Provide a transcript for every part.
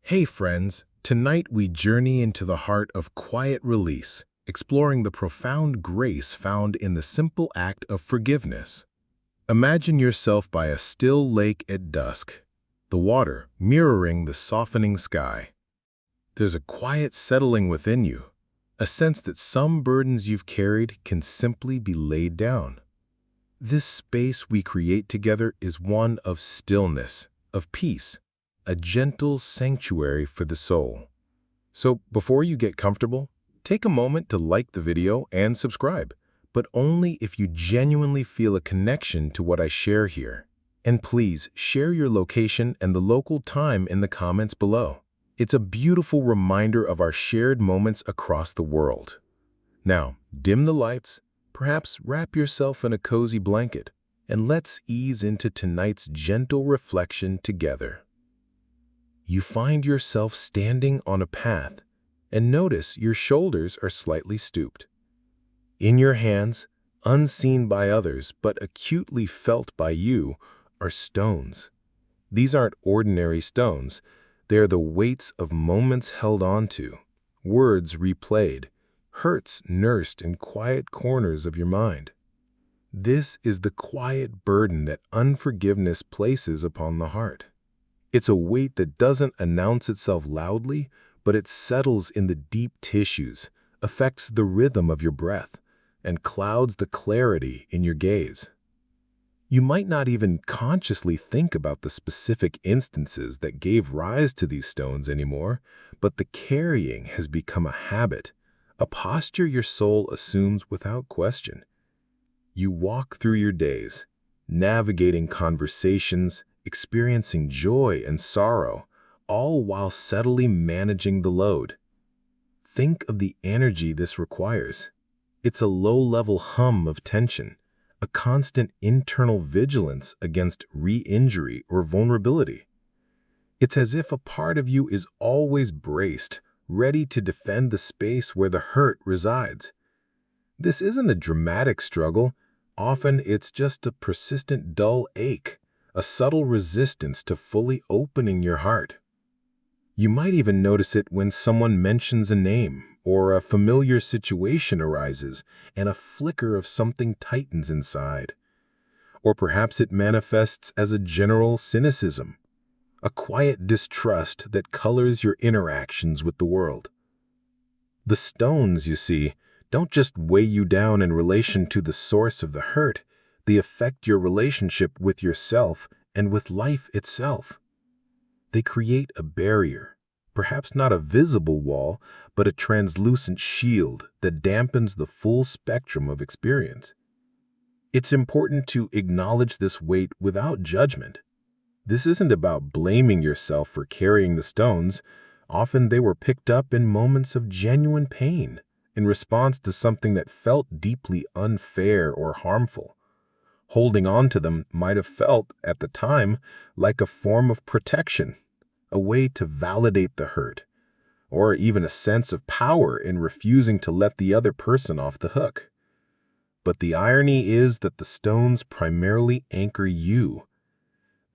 Hey friends, tonight we journey into the heart of quiet release, exploring the profound grace found in the simple act of forgiveness. Imagine yourself by a still lake at dusk, the water mirroring the softening sky. There's a quiet settling within you, a sense that some burdens you've carried can simply be laid down. This space we create together is one of stillness, of peace, a gentle sanctuary for the soul. So before you get comfortable, take a moment to like the video and subscribe, but only if you genuinely feel a connection to what I share here. And please share your location and the local time in the comments below. It's a beautiful reminder of our shared moments across the world. Now, dim the lights, perhaps wrap yourself in a cozy blanket, and let's ease into tonight's gentle reflection together. You find yourself standing on a path, and notice your shoulders are slightly stooped. In your hands, unseen by others but acutely felt by you, are stones. These aren't ordinary stones. They're the weights of moments held onto, words replayed, hurts nursed in quiet corners of your mind. This is the quiet burden that unforgiveness places upon the heart. It's a weight that doesn't announce itself loudly, but it settles in the deep tissues, affects the rhythm of your breath, and clouds the clarity in your gaze. You might not even consciously think about the specific instances that gave rise to these stones anymore, but the carrying has become a habit, a posture your soul assumes without question. You walk through your days, navigating conversations, experiencing joy and sorrow, all while subtly managing the load. Think of the energy this requires. It's a low-level hum of tension, a constant internal vigilance against re-injury or vulnerability. It's as if a part of you is always braced, ready to defend the space where the hurt resides. This isn't a dramatic struggle. Often it's just a persistent dull ache, a subtle resistance to fully opening your heart. You might even notice it when someone mentions a name or a familiar situation arises and a flicker of something tightens inside. Or perhaps it manifests as a general cynicism, a quiet distrust that colors your interactions with the world. The stones, you see, don't just weigh you down in relation to the source of the hurt. They affect your relationship with yourself and with life itself. They create a barrier, perhaps not a visible wall, but a translucent shield that dampens the full spectrum of experience. It's important to acknowledge this weight without judgment. This isn't about blaming yourself for carrying the stones. Often they were picked up in moments of genuine pain, in response to something that felt deeply unfair or harmful. Holding on to them might have felt, at the time, like a form of protection, a way to validate the hurt, or even a sense of power in refusing to let the other person off the hook. But the irony is that the stones primarily anchor you.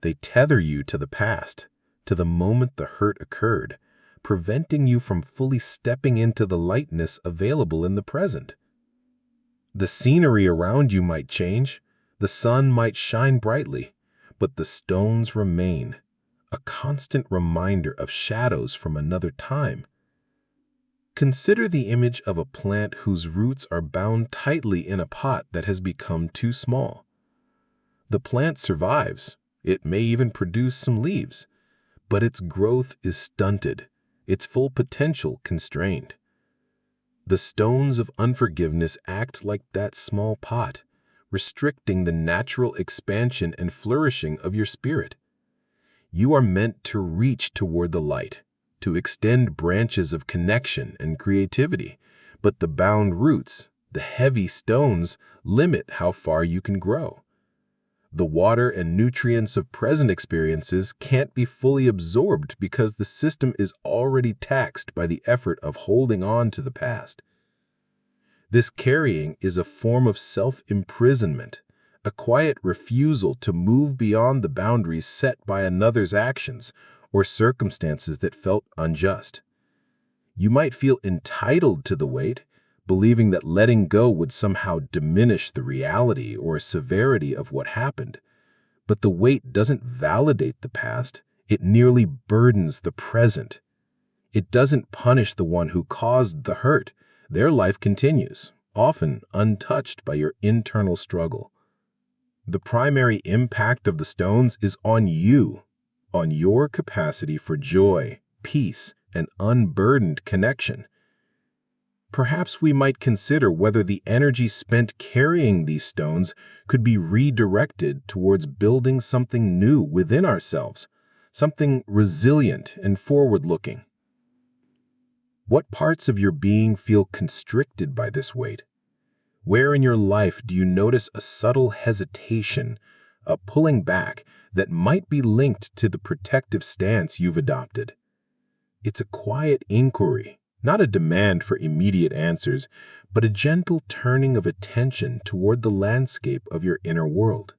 They tether you to the past, to the moment the hurt occurred, preventing you from fully stepping into the lightness available in the present. The scenery around you might change, the sun might shine brightly, but the stones remain, a constant reminder of shadows from another time. Consider the image of a plant whose roots are bound tightly in a pot that has become too small. The plant survives, it may even produce some leaves, but its growth is stunted, its full potential constrained. The stones of unforgiveness act like that small pot, restricting the natural expansion and flourishing of your spirit. You are meant to reach toward the light, to extend branches of connection and creativity, but the bound roots, the heavy stones, limit how far you can grow. The water and nutrients of present experiences can't be fully absorbed because the system is already taxed by the effort of holding on to the past. This carrying is a form of self-imprisonment, a quiet refusal to move beyond the boundaries set by another's actions or circumstances that felt unjust. You might feel entitled to the weight, believing that letting go would somehow diminish the reality or severity of what happened. But the weight doesn't validate the past, it nearly burdens the present. It doesn't punish the one who caused the hurt. Their life continues, often untouched by your internal struggle. The primary impact of the stones is on you, on your capacity for joy, peace, and unburdened connection. Perhaps we might consider whether the energy spent carrying these stones could be redirected towards building something new within ourselves, something resilient and forward-looking. What parts of your being feel constricted by this weight? Where in your life do you notice a subtle hesitation, a pulling back that might be linked to the protective stance you've adopted? It's a quiet inquiry, not a demand for immediate answers, but a gentle turning of attention toward the landscape of your inner world.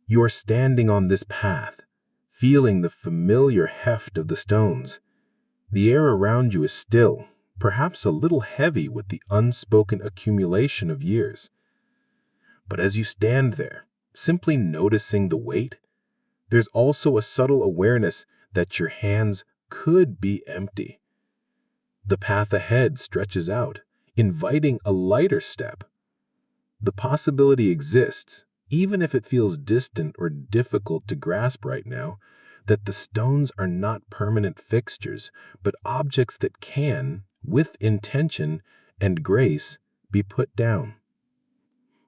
You are standing on this path, feeling the familiar heft of the stones. The air around you is still, perhaps a little heavy with the unspoken accumulation of years. But as you stand there, simply noticing the weight, there's also a subtle awareness that your hands could be empty. The path ahead stretches out, inviting a lighter step. The possibility exists, even if it feels distant or difficult to grasp right now, that the stones are not permanent fixtures, but objects that can, with intention and grace, be put down.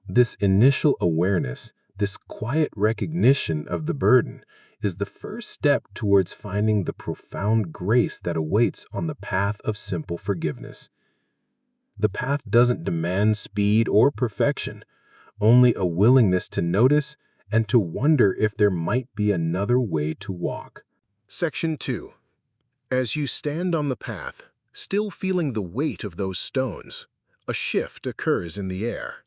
This initial awareness, this quiet recognition of the burden, is the first step towards finding the profound grace that awaits on the path of simple forgiveness. The path doesn't demand speed or perfection, only a willingness to notice and to wonder if there might be another way to walk. Section 2. As you stand on the path, still feeling the weight of those stones, a shift occurs in the air.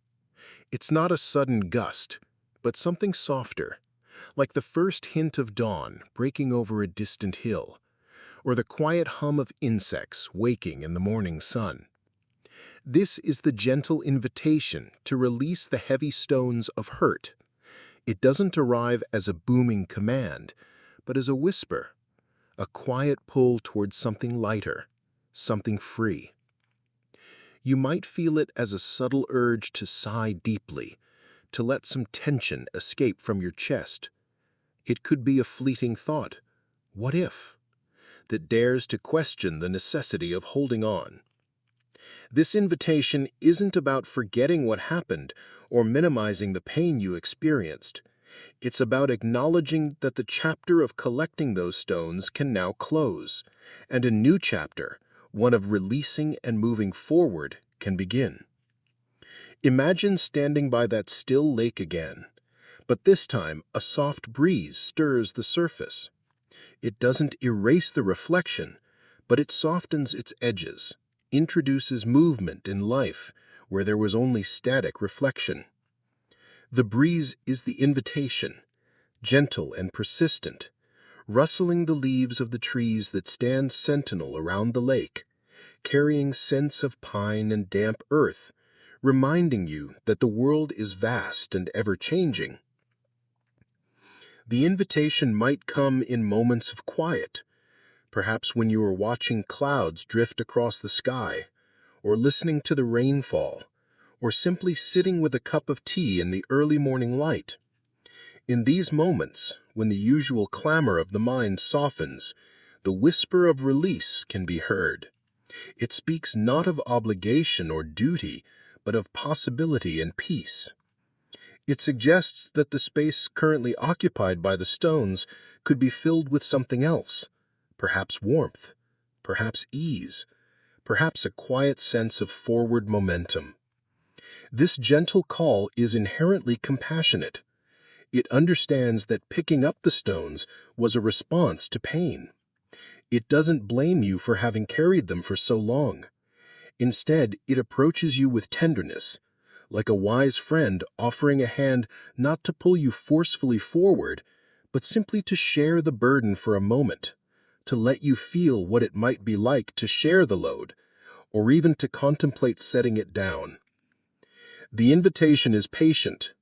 It's not a sudden gust, but something softer, like the first hint of dawn breaking over a distant hill, or the quiet hum of insects waking in the morning sun. This is the gentle invitation to release the heavy stones of hurt. It doesn't arrive as a booming command, but as a whisper, a quiet pull towards something lighter, something free. You might feel it as a subtle urge to sigh deeply, to let some tension escape from your chest. It could be a fleeting thought, what if, that dares to question the necessity of holding on. This invitation isn't about forgetting what happened or minimizing the pain you experienced. It's about acknowledging that the chapter of collecting those stones can now close, and a new chapter, one of releasing and moving forward, can begin. Imagine standing by that still lake again, but this time a soft breeze stirs the surface. It doesn't erase the reflection, but it softens its edges, introduces movement in life where there was only static reflection. The breeze is the invitation, gentle and persistent, rustling the leaves of the trees that stand sentinel around the lake, carrying scents of pine and damp earth, reminding you that the world is vast and ever-changing. The invitation might come in moments of quiet, perhaps when you are watching clouds drift across the sky, or listening to the rainfall, or simply sitting with a cup of tea in the early morning light. In these moments, when the usual clamor of the mind softens, the whisper of release can be heard. It speaks not of obligation or duty, but of possibility and peace. It suggests that the space currently occupied by the stones could be filled with something else, perhaps warmth, perhaps ease, perhaps a quiet sense of forward momentum. This gentle call is inherently compassionate. It understands that picking up the stones was a response to pain. It doesn't blame you for having carried them for so long. Instead, it approaches you with tenderness, like a wise friend offering a hand not to pull you forcefully forward, but simply to share the burden for a moment, to let you feel what it might be like to share the load, or even to contemplate setting it down. The invitation is patient.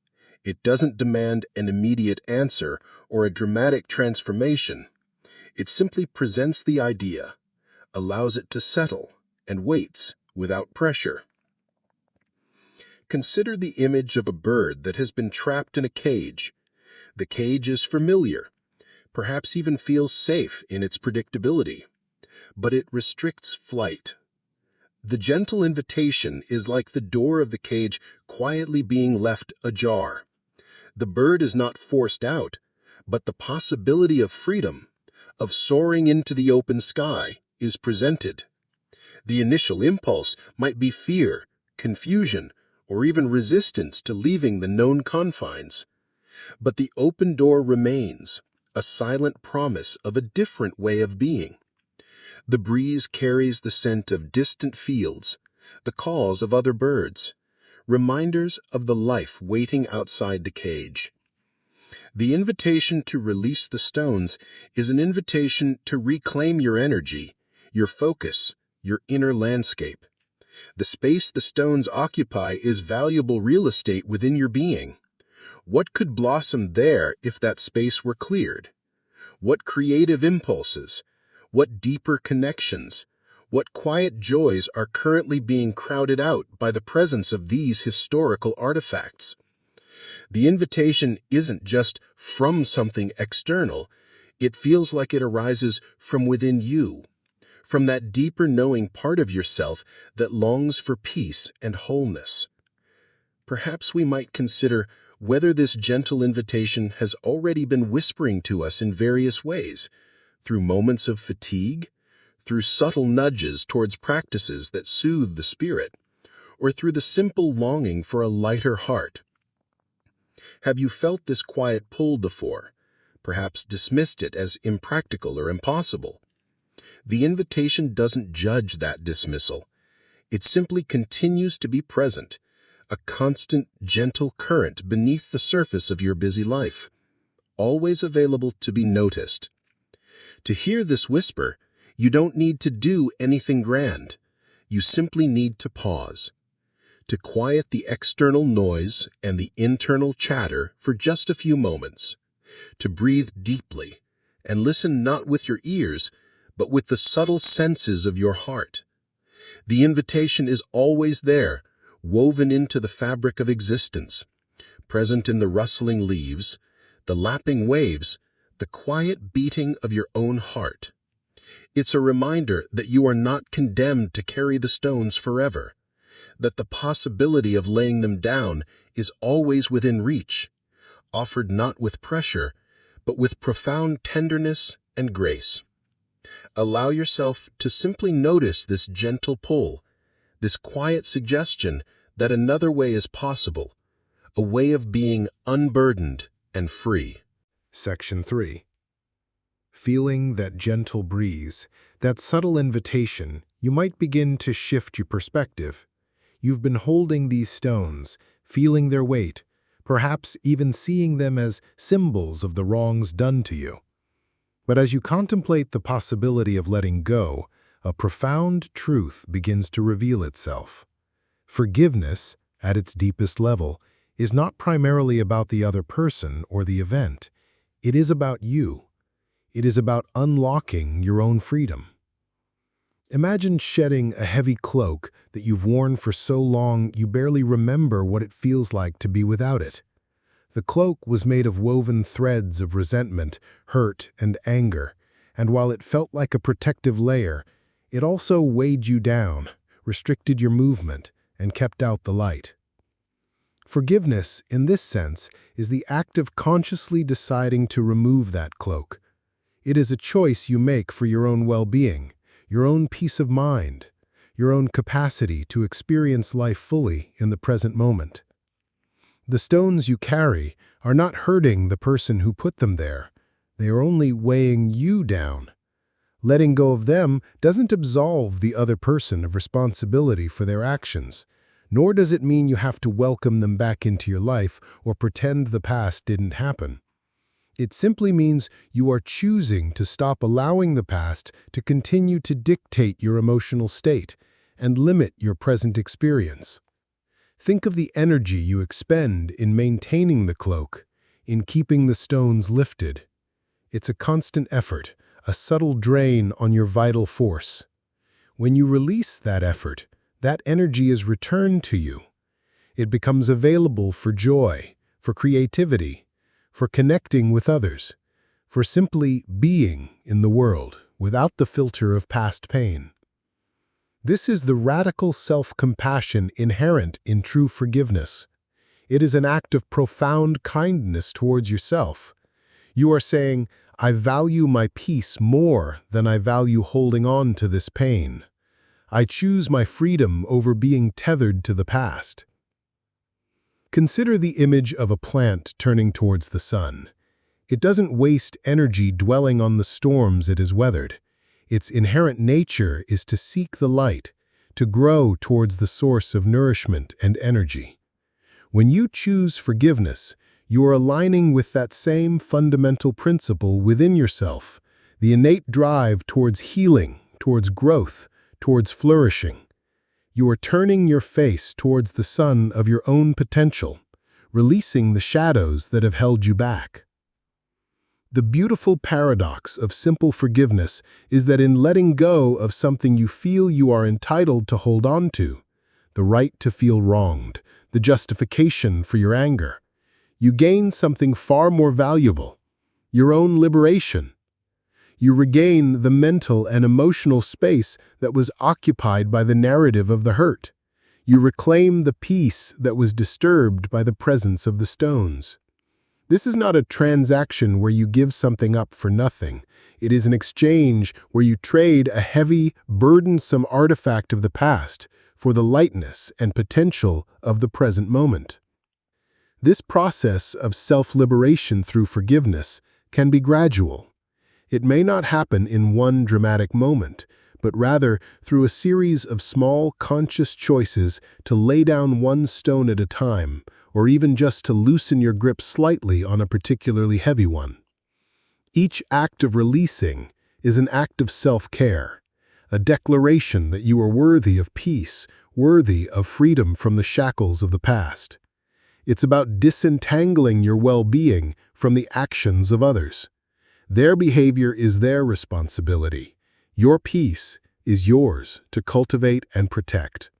It doesn't demand an immediate answer or a dramatic transformation. It simply presents the idea, allows it to settle, and waits without pressure. Consider the image of a bird that has been trapped in a cage. The cage is familiar, perhaps even feels safe in its predictability, but it restricts flight. The gentle invitation is like the door of the cage quietly being left ajar. The bird is not forced out, but the possibility of freedom, of soaring into the open sky, is presented. The initial impulse might be fear, confusion, or even resistance to leaving the known confines. But the open door remains, a silent promise of a different way of being. The breeze carries the scent of distant fields, the calls of other birds, reminders of the life waiting outside the cage. The invitation to release the stones is an invitation to reclaim your energy, your focus, your inner landscape. The space the stones occupy is valuable real estate within your being. What could blossom there if that space were cleared? What creative impulses? What deeper connections? What quiet joys are currently being crowded out by the presence of these historical artifacts? The invitation isn't just from something external. It feels like it arises from within you, from that deeper knowing part of yourself that longs for peace and wholeness. Perhaps we might consider whether this gentle invitation has already been whispering to us in various ways, through moments of fatigue, through subtle nudges towards practices that soothe the spirit, or through the simple longing for a lighter heart. Have you felt this quiet pull before, perhaps dismissed it as impractical or impossible? The invitation doesn't judge that dismissal. It simply continues to be present, a constant, gentle current beneath the surface of your busy life, always available to be noticed. To hear this whisper, you don't need to do anything grand. You simply need to pause, to quiet the external noise and the internal chatter for just a few moments, to breathe deeply and listen not with your ears, but with the subtle senses of your heart. The invitation is always there, woven into the fabric of existence, present in the rustling leaves, the lapping waves, the quiet beating of your own heart. It's a reminder that you are not condemned to carry the stones forever, that the possibility of laying them down is always within reach, offered not with pressure, but with profound tenderness and grace. Allow yourself to simply notice this gentle pull, this quiet suggestion that another way is possible, a way of being unburdened and free. Section 3. Feeling that gentle breeze, that subtle invitation, you might begin to shift your perspective. You've been holding these stones, feeling their weight, perhaps even seeing them as symbols of the wrongs done to you. But as you contemplate the possibility of letting go, a profound truth begins to reveal itself. Forgiveness, at its deepest level, is not primarily about the other person or the event. It is about you. It is about unlocking your own freedom. Imagine shedding a heavy cloak that you've worn for so long you barely remember what it feels like to be without it. The cloak was made of woven threads of resentment, hurt, and anger, and while it felt like a protective layer, it also weighed you down, restricted your movement, and kept out the light. Forgiveness, in this sense, is the act of consciously deciding to remove that cloak. It is a choice you make for your own well-being, your own peace of mind, your own capacity to experience life fully in the present moment. The stones you carry are not hurting the person who put them there. They are only weighing you down. Letting go of them doesn't absolve the other person of responsibility for their actions, nor does it mean you have to welcome them back into your life or pretend the past didn't happen. It simply means you are choosing to stop allowing the past to continue to dictate your emotional state and limit your present experience. Think of the energy you expend in maintaining the cloak, in keeping the stones lifted. It's a constant effort, a subtle drain on your vital force. When you release that effort, that energy is returned to you. It becomes available for joy, for creativity, for connecting with others, for simply being in the world without the filter of past pain. This is the radical self-compassion inherent in true forgiveness. It is an act of profound kindness towards yourself. You are saying, I value my peace more than I value holding on to this pain. I choose my freedom over being tethered to the past. Consider the image of a plant turning towards the sun. It doesn't waste energy dwelling on the storms it has weathered. Its inherent nature is to seek the light, to grow towards the source of nourishment and energy. When you choose forgiveness, you are aligning with that same fundamental principle within yourself, the innate drive towards healing, towards growth, towards flourishing. You are turning your face towards the sun of your own potential, releasing the shadows that have held you back. The beautiful paradox of simple forgiveness is that in letting go of something you feel you are entitled to hold on to, the right to feel wronged, the justification for your anger, you gain something far more valuable, your own liberation. You regain the mental and emotional space that was occupied by the narrative of the hurt. You reclaim the peace that was disturbed by the presence of the stones. This is not a transaction where you give something up for nothing. It is an exchange where you trade a heavy, burdensome artifact of the past for the lightness and potential of the present moment. This process of self-liberation through forgiveness can be gradual. It may not happen in one dramatic moment, but rather through a series of small, conscious choices to lay down one stone at a time, or even just to loosen your grip slightly on a particularly heavy one. Each act of releasing is an act of self-care, a declaration that you are worthy of peace, worthy of freedom from the shackles of the past. It's about disentangling your well-being from the actions of others. Their behavior is their responsibility. Your peace is yours to cultivate and protect.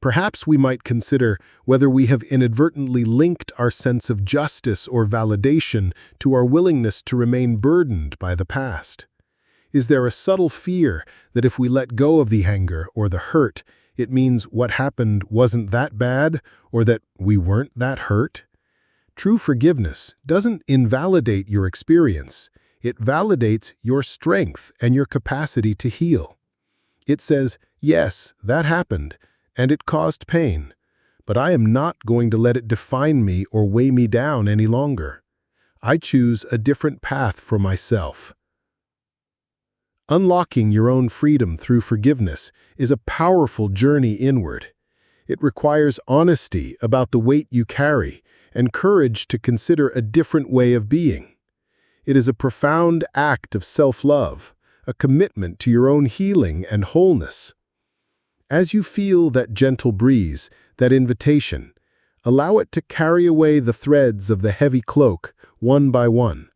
Perhaps we might consider whether we have inadvertently linked our sense of justice or validation to our willingness to remain burdened by the past. Is there a subtle fear that if we let go of the anger or the hurt, it means what happened wasn't that bad or that we weren't that hurt? True forgiveness doesn't invalidate your experience. It validates your strength and your capacity to heal. It says, yes, that happened, and it caused pain, but I am not going to let it define me or weigh me down any longer. I choose a different path for myself. Unlocking your own freedom through forgiveness is a powerful journey inward. It requires honesty about the weight you carry and courage to consider a different way of being. It is a profound act of self-love, a commitment to your own healing and wholeness. As you feel that gentle breeze, that invitation, allow it to carry away the threads of the heavy cloak one by one.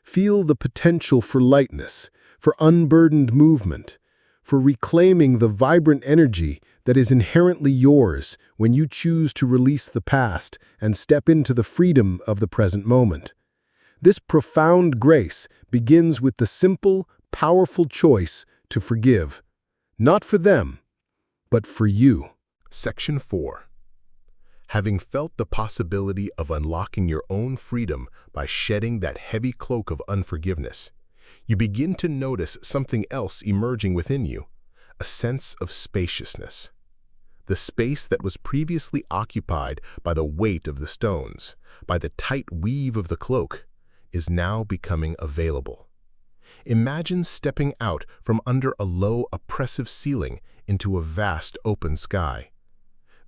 Feel the potential for lightness, for unburdened movement, for reclaiming the vibrant energy that is inherently yours when you choose to release the past and step into the freedom of the present moment. This profound grace begins with the simple, powerful choice to forgive, not for them, but for you. Section 4. Having felt the possibility of unlocking your own freedom by shedding that heavy cloak of unforgiveness, you begin to notice something else emerging within you, a sense of spaciousness. The space that was previously occupied by the weight of the stones, by the tight weave of the cloak, is now becoming available. Imagine stepping out from under a low, oppressive ceiling into a vast open sky.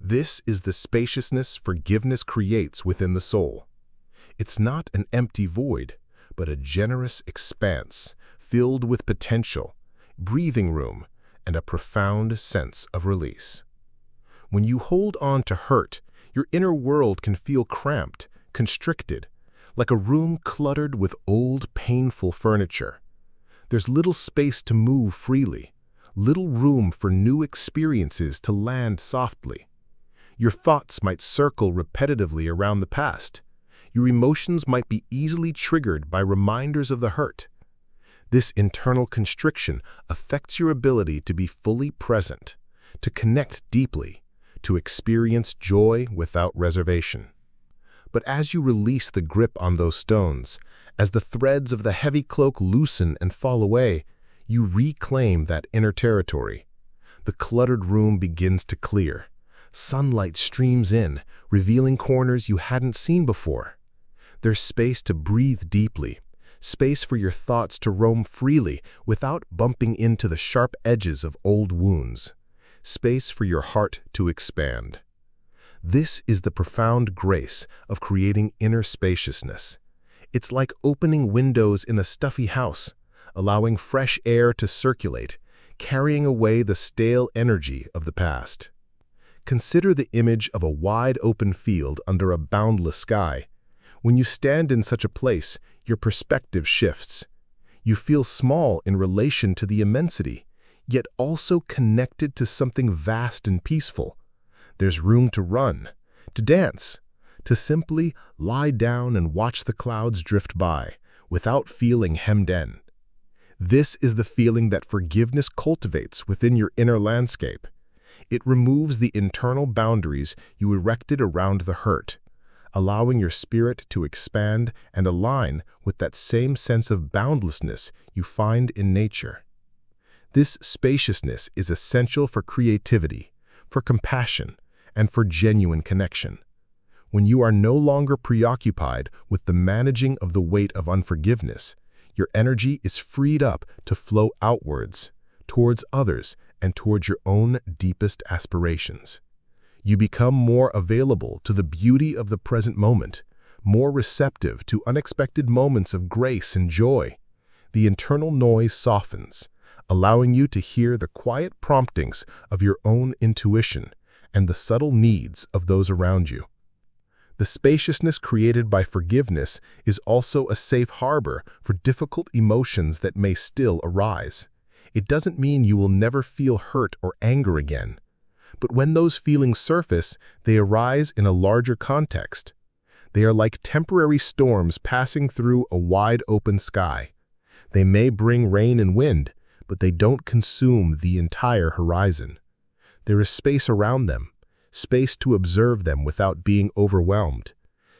This is the spaciousness forgiveness creates within the soul. It's not an empty void, but a generous expanse filled with potential, breathing room, and a profound sense of release. When you hold on to hurt, your inner world can feel cramped, constricted, like a room cluttered with old, painful furniture. There's little space to move freely, little room for new experiences to land softly. Your thoughts might circle repetitively around the past. Your emotions might be easily triggered by reminders of the hurt. This internal constriction affects your ability to be fully present, to connect deeply, to experience joy without reservation. But as you release the grip on those stones, as the threads of the heavy cloak loosen and fall away, you reclaim that inner territory. The cluttered room begins to clear. Sunlight streams in, revealing corners you hadn't seen before. There's space to breathe deeply, space for your thoughts to roam freely without bumping into the sharp edges of old wounds, space for your heart to expand. This is the profound grace of creating inner spaciousness. It's like opening windows in a stuffy house, allowing fresh air to circulate, carrying away the stale energy of the past. Consider the image of a wide-open field under a boundless sky. When you stand in such a place, your perspective shifts. You feel small in relation to the immensity, yet also connected to something vast and peaceful. There's room to run, to dance, to simply lie down and watch the clouds drift by, without feeling hemmed in. This is the feeling that forgiveness cultivates within your inner landscape. It removes the internal boundaries you erected around the hurt, allowing your spirit to expand and align with that same sense of boundlessness you find in nature. This spaciousness is essential for creativity, for compassion, and for genuine connection. When you are no longer preoccupied with the managing of the weight of unforgiveness, your energy is freed up to flow outwards, towards others, and towards your own deepest aspirations. You become more available to the beauty of the present moment, more receptive to unexpected moments of grace and joy. The internal noise softens, allowing you to hear the quiet promptings of your own intuition and the subtle needs of those around you. The spaciousness created by forgiveness is also a safe harbor for difficult emotions that may still arise. It doesn't mean you will never feel hurt or anger again. But when those feelings surface, they arise in a larger context. They are like temporary storms passing through a wide-open sky. They may bring rain and wind, but they don't consume the entire horizon. There is space around them, space to observe them without being overwhelmed,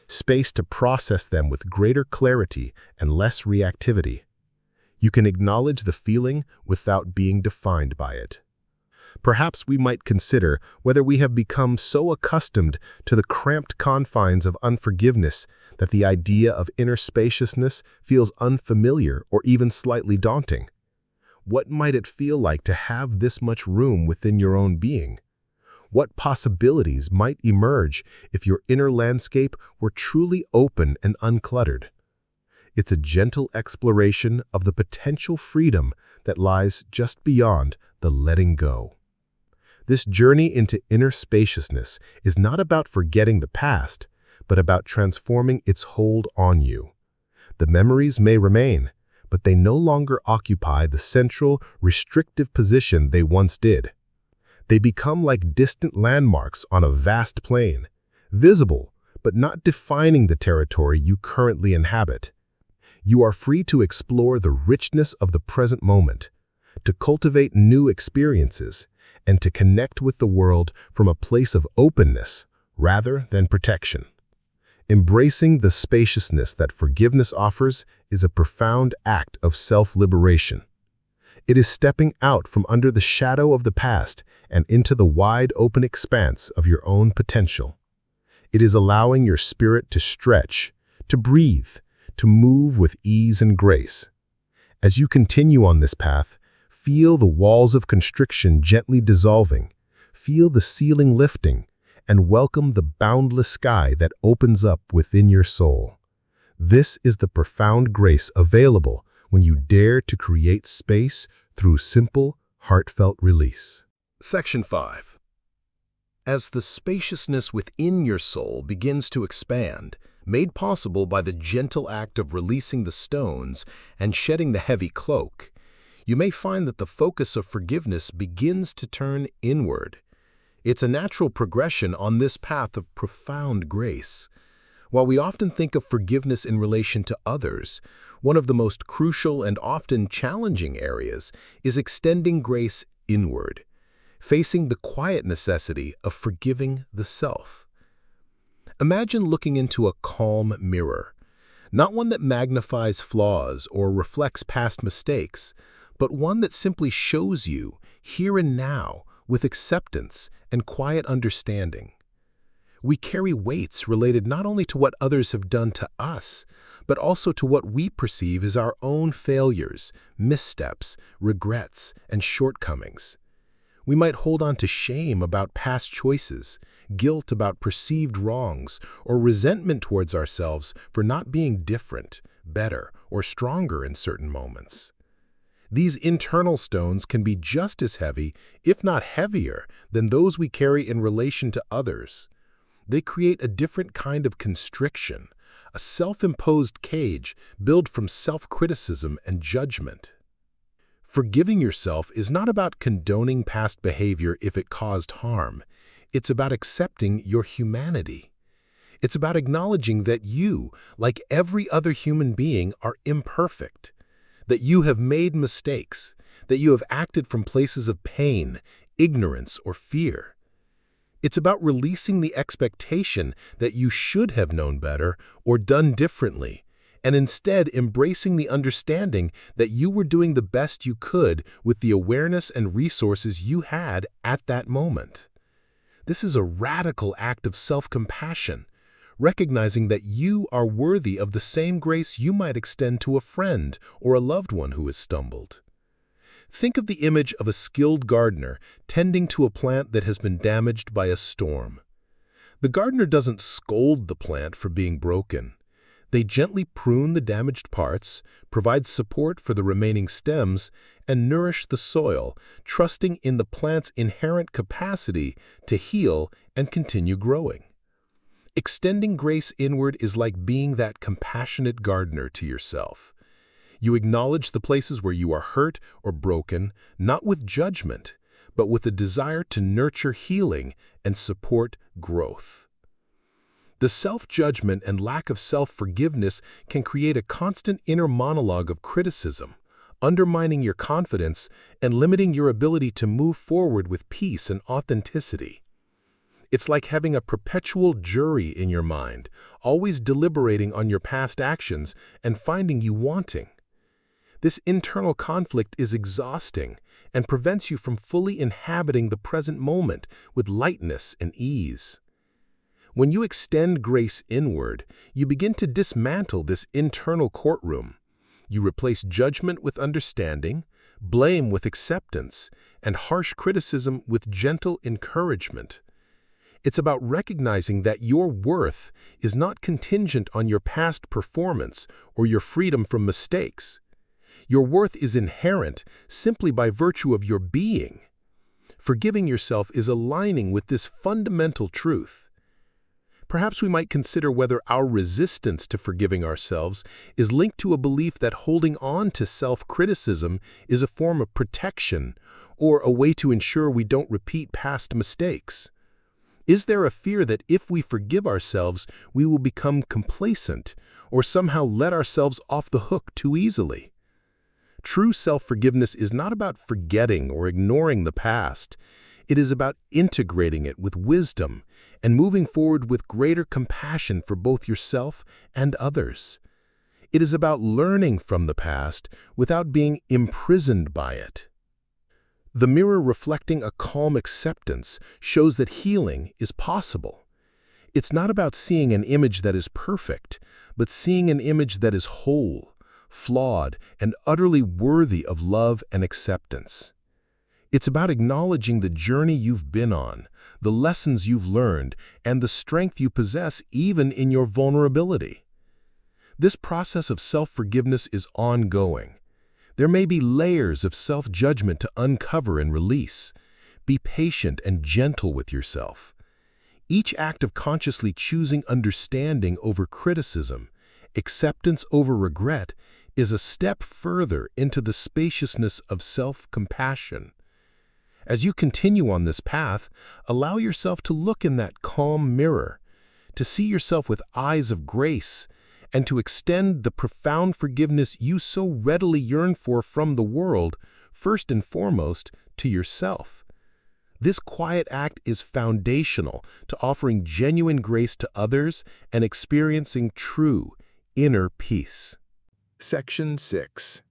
space to process them with greater clarity and less reactivity. You can acknowledge the feeling without being defined by it. Perhaps we might consider whether we have become so accustomed to the cramped confines of unforgiveness that the idea of inner spaciousness feels unfamiliar or even slightly daunting. What might it feel like to have this much room within your own being? What possibilities might emerge if your inner landscape were truly open and uncluttered? It's a gentle exploration of the potential freedom that lies just beyond the letting go. This journey into inner spaciousness is not about forgetting the past, but about transforming its hold on you. The memories may remain, but they no longer occupy the central, restrictive position they once did. They become like distant landmarks on a vast plain, visible, but not defining the territory you currently inhabit. You are free to explore the richness of the present moment, to cultivate new experiences, and to connect with the world from a place of openness rather than protection. Embracing the spaciousness that forgiveness offers is a profound act of self-liberation. It is stepping out from under the shadow of the past and into the wide open expanse of your own potential. It is allowing your spirit to stretch, to breathe, to move with ease and grace. As you continue on this path, feel the walls of constriction gently dissolving, feel the ceiling lifting, and welcome the boundless sky that opens up within your soul. This is the profound grace available when you dare to create space through simple, heartfelt release. Section 5. As the spaciousness within your soul begins to expand, made possible by the gentle act of releasing the stones and shedding the heavy cloak, you may find that the focus of forgiveness begins to turn inward. It's a natural progression on this path of profound grace. While we often think of forgiveness in relation to others, one of the most crucial and often challenging areas is extending grace inward, facing the quiet necessity of forgiving the self. Imagine looking into a calm mirror, not one that magnifies flaws or reflects past mistakes, but one that simply shows you, here and now, with acceptance and quiet understanding. We carry weights related not only to what others have done to us, but also to what we perceive as our own failures, missteps, regrets, and shortcomings. We might hold on to shame about past choices, guilt about perceived wrongs, or resentment towards ourselves for not being different, better, or stronger in certain moments. These internal stones can be just as heavy, if not heavier, than those we carry in relation to others. They create a different kind of constriction, a self-imposed cage built from self-criticism and judgment. Forgiving yourself is not about condoning past behavior if it caused harm. It's about accepting your humanity. It's about acknowledging that you, like every other human being, are imperfect, that you have made mistakes, that you have acted from places of pain, ignorance, or fear. It's about releasing the expectation that you should have known better or done differently, and instead embracing the understanding that you were doing the best you could with the awareness and resources you had at that moment. This is a radical act of self-compassion, recognizing that you are worthy of the same grace you might extend to a friend or a loved one who has stumbled. Think of the image of a skilled gardener tending to a plant that has been damaged by a storm. The gardener doesn't scold the plant for being broken. They gently prune the damaged parts, provide support for the remaining stems, and nourish the soil, trusting in the plant's inherent capacity to heal and continue growing. Extending grace inward is like being that compassionate gardener to yourself. You acknowledge the places where you are hurt or broken, not with judgment, but with a desire to nurture healing and support growth. The self-judgment and lack of self-forgiveness can create a constant inner monologue of criticism, undermining your confidence and limiting your ability to move forward with peace and authenticity. It's like having a perpetual jury in your mind, always deliberating on your past actions and finding you wanting. This internal conflict is exhausting and prevents you from fully inhabiting the present moment with lightness and ease. When you extend grace inward, you begin to dismantle this internal courtroom. You replace judgment with understanding, blame with acceptance, and harsh criticism with gentle encouragement. It's about recognizing that your worth is not contingent on your past performance or your freedom from mistakes. Your worth is inherent simply by virtue of your being. Forgiving yourself is aligning with this fundamental truth. Perhaps we might consider whether our resistance to forgiving ourselves is linked to a belief that holding on to self-criticism is a form of protection or a way to ensure we don't repeat past mistakes. Is there a fear that if we forgive ourselves, we will become complacent or somehow let ourselves off the hook too easily? True self-forgiveness is not about forgetting or ignoring the past. It is about integrating it with wisdom and moving forward with greater compassion for both yourself and others. It is about learning from the past without being imprisoned by it. The mirror reflecting a calm acceptance shows that healing is possible. It's not about seeing an image that is perfect, but seeing an image that is whole, flawed, and utterly worthy of love and acceptance. It's about acknowledging the journey you've been on, the lessons you've learned, and the strength you possess even in your vulnerability. This process of self-forgiveness is ongoing. There may be layers of self-judgment to uncover and release. Be patient and gentle with yourself. Each act of consciously choosing understanding over criticism, acceptance over regret, is a step further into the spaciousness of self-compassion. As you continue on this path, allow yourself to look in that calm mirror, to see yourself with eyes of grace, and to extend the profound forgiveness you so readily yearn for from the world, first and foremost, to yourself. This quiet act is foundational to offering genuine grace to others and experiencing true inner peace. Section 6.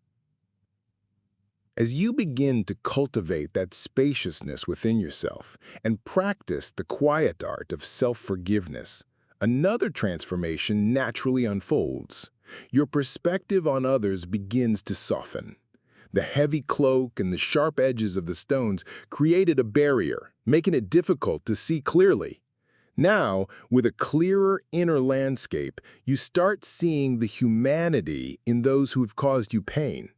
As you begin to cultivate that spaciousness within yourself and practice the quiet art of self-forgiveness, another transformation naturally unfolds. Your perspective on others begins to soften. The heavy cloak and the sharp edges of the stones created a barrier, making it difficult to see clearly. Now, with a clearer inner landscape, you start seeing the humanity in those who have caused you pain.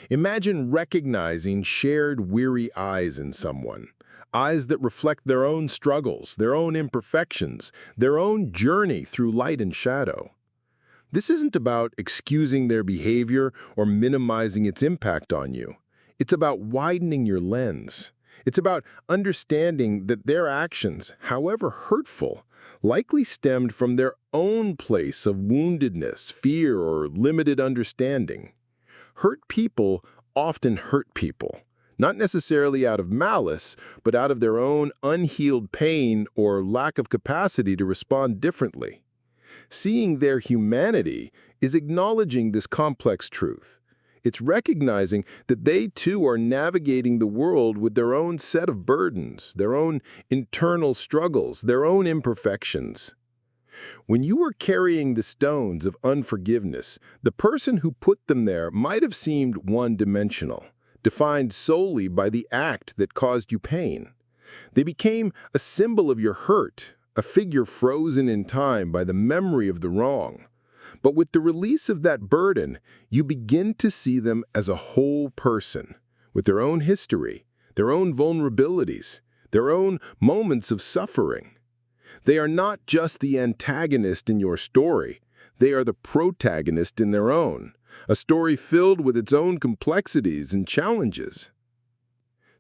Imagine recognizing shared weary eyes in someone. Eyes that reflect their own struggles, their own imperfections, their own journey through light and shadow. This isn't about excusing their behavior or minimizing its impact on you. It's about widening your lens. It's about understanding that their actions, however hurtful, likely stemmed from their own place of woundedness, fear, or limited understanding. Hurt people often hurt people. Not necessarily out of malice, but out of their own unhealed pain or lack of capacity to respond differently. Seeing their humanity is acknowledging this complex truth. It's recognizing that they too are navigating the world with their own set of burdens, their own internal struggles, their own imperfections. When you were carrying the stones of unforgiveness, the person who put them there might have seemed one-dimensional, defined solely by the act that caused you pain. They became a symbol of your hurt, a figure frozen in time by the memory of the wrong. But with the release of that burden, you begin to see them as a whole person, with their own history, their own vulnerabilities, their own moments of suffering. They are not just the antagonist in your story, they are the protagonist in their own, a story filled with its own complexities and challenges.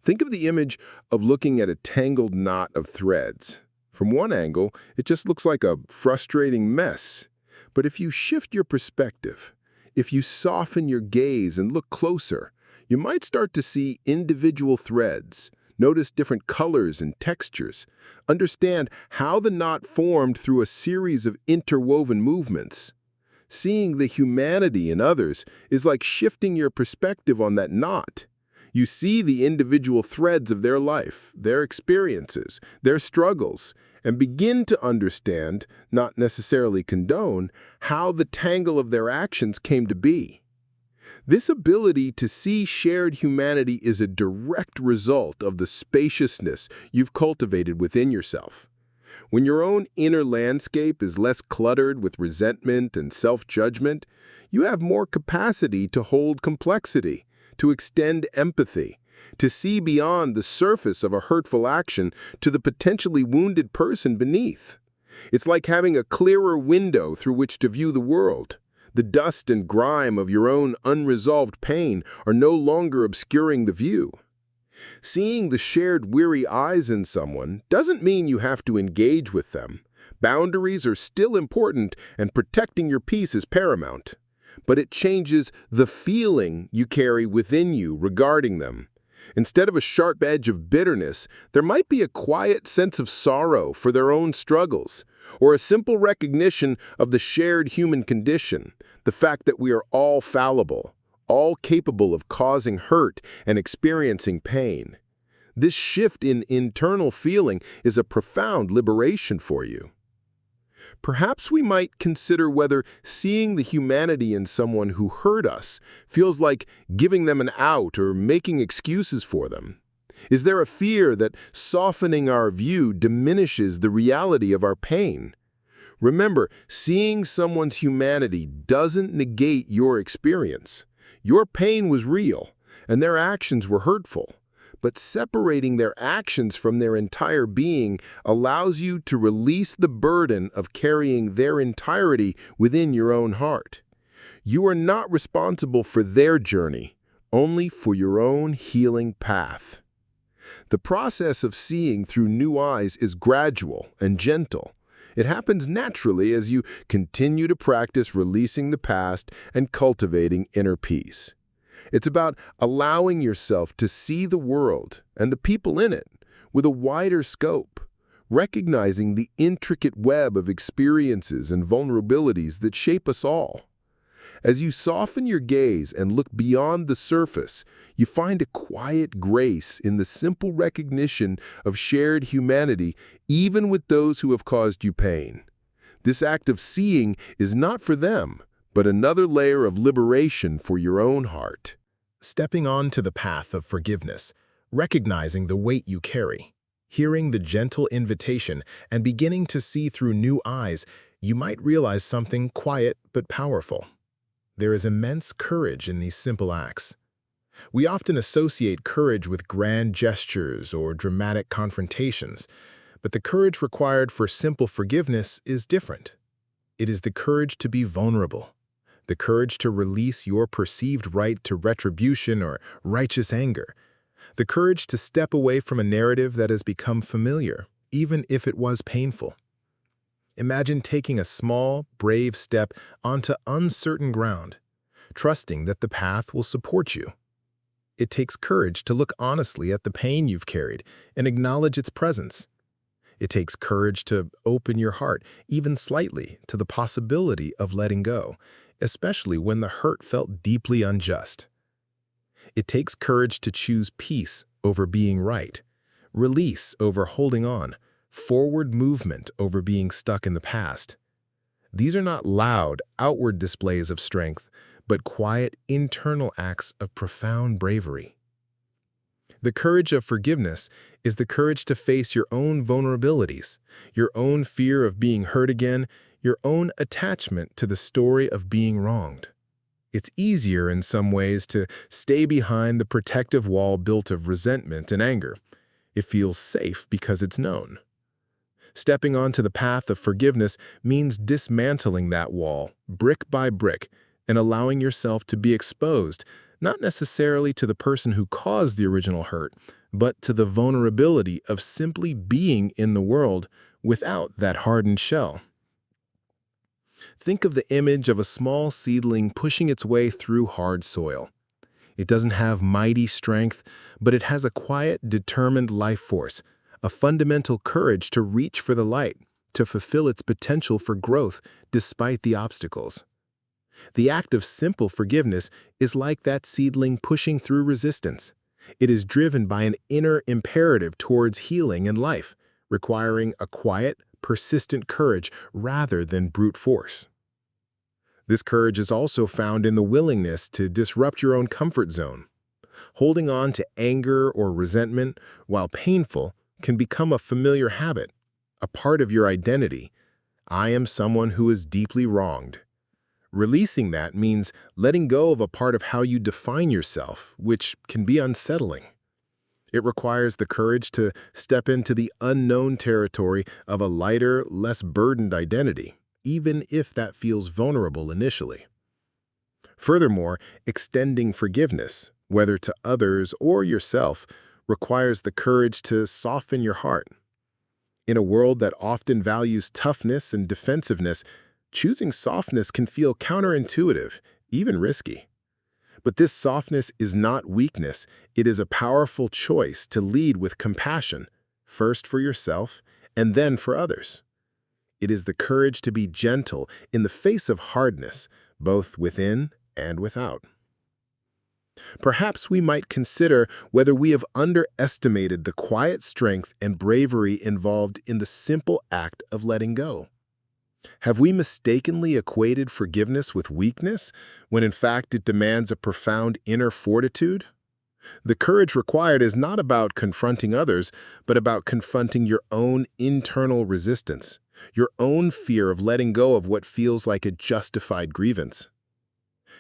Think of the image of looking at a tangled knot of threads. From one angle, it just looks like a frustrating mess. But if you shift your perspective, if you soften your gaze and look closer, you might start to see individual threads, notice different colors and textures, understand how the knot formed through a series of interwoven movements. Seeing the humanity in others is like shifting your perspective on that knot. You see the individual threads of their life, their experiences, their struggles, and begin to understand, not necessarily condone, how the tangle of their actions came to be. This ability to see shared humanity is a direct result of the spaciousness you've cultivated within yourself. When your own inner landscape is less cluttered with resentment and self-judgment, you have more capacity to hold complexity, to extend empathy, to see beyond the surface of a hurtful action to the potentially wounded person beneath. It's like having a clearer window through which to view the world. The dust and grime of your own unresolved pain are no longer obscuring the view. Seeing the shared weary eyes in someone doesn't mean you have to engage with them. Boundaries are still important, and protecting your peace is paramount. But it changes the feeling you carry within you regarding them. Instead of a sharp edge of bitterness, there might be a quiet sense of sorrow for their own struggles, or a simple recognition of the shared human condition, the fact that we are all fallible, all capable of causing hurt and experiencing pain. This shift in internal feeling is a profound liberation for you. Perhaps we might consider whether seeing the humanity in someone who hurt us feels like giving them an out or making excuses for them. Is there a fear that softening our view diminishes the reality of our pain? Remember, seeing someone's humanity doesn't negate your experience. Your pain was real, and their actions were hurtful. But separating their actions from their entire being allows you to release the burden of carrying their entirety within your own heart. You are not responsible for their journey, only for your own healing path. The process of seeing through new eyes is gradual and gentle. It happens naturally as you continue to practice releasing the past and cultivating inner peace. It's about allowing yourself to see the world and the people in it with a wider scope, recognizing the intricate web of experiences and vulnerabilities that shape us all. As you soften your gaze and look beyond the surface, you find a quiet grace in the simple recognition of shared humanity, even with those who have caused you pain. This act of seeing is not for them, but another layer of liberation for your own heart. Stepping onto the path of forgiveness, recognizing the weight you carry, hearing the gentle invitation, and beginning to see through new eyes, you might realize something quiet but powerful. There is immense courage in these simple acts. We often associate courage with grand gestures or dramatic confrontations, but the courage required for simple forgiveness is different. It is the courage to be vulnerable, the courage to release your perceived right to retribution or righteous anger, the courage to step away from a narrative that has become familiar, even if it was painful. Imagine taking a small, brave step onto uncertain ground, trusting that the path will support you. It takes courage to look honestly at the pain you've carried and acknowledge its presence. It takes courage to open your heart, even slightly, to the possibility of letting go, especially when the hurt felt deeply unjust. It takes courage to choose peace over being right, release over holding on, forward movement over being stuck in the past. These are not loud, outward displays of strength, but quiet, internal acts of profound bravery. The courage of forgiveness is the courage to face your own vulnerabilities, your own fear of being hurt again, your own attachment to the story of being wronged. It's easier in some ways to stay behind the protective wall built of resentment and anger. It feels safe because it's known. Stepping onto the path of forgiveness means dismantling that wall, brick by brick, and allowing yourself to be exposed, not necessarily to the person who caused the original hurt, but to the vulnerability of simply being in the world without that hardened shell. Think of the image of a small seedling pushing its way through hard soil. It doesn't have mighty strength, but it has a quiet, determined life force, a fundamental courage to reach for the light, to fulfill its potential for growth despite the obstacles. The act of simple forgiveness is like that seedling pushing through resistance. It is driven by an inner imperative towards healing and life, requiring a quiet, persistent courage rather than brute force. This courage is also found in the willingness to disrupt your own comfort zone. Holding on to anger or resentment, while painful, can become a familiar habit, a part of your identity. I am someone who is deeply wronged. Releasing that means letting go of a part of how you define yourself, which can be unsettling. It requires the courage to step into the unknown territory of a lighter, less burdened identity, even if that feels vulnerable initially. Furthermore, extending forgiveness, whether to others or yourself, requires the courage to soften your heart. In a world that often values toughness and defensiveness, choosing softness can feel counterintuitive, even risky. But this softness is not weakness. It is a powerful choice to lead with compassion, first for yourself and then for others. It is the courage to be gentle in the face of hardness, both within and without. Perhaps we might consider whether we have underestimated the quiet strength and bravery involved in the simple act of letting go. Have we mistakenly equated forgiveness with weakness, when in fact it demands a profound inner fortitude? The courage required is not about confronting others, but about confronting your own internal resistance, your own fear of letting go of what feels like a justified grievance.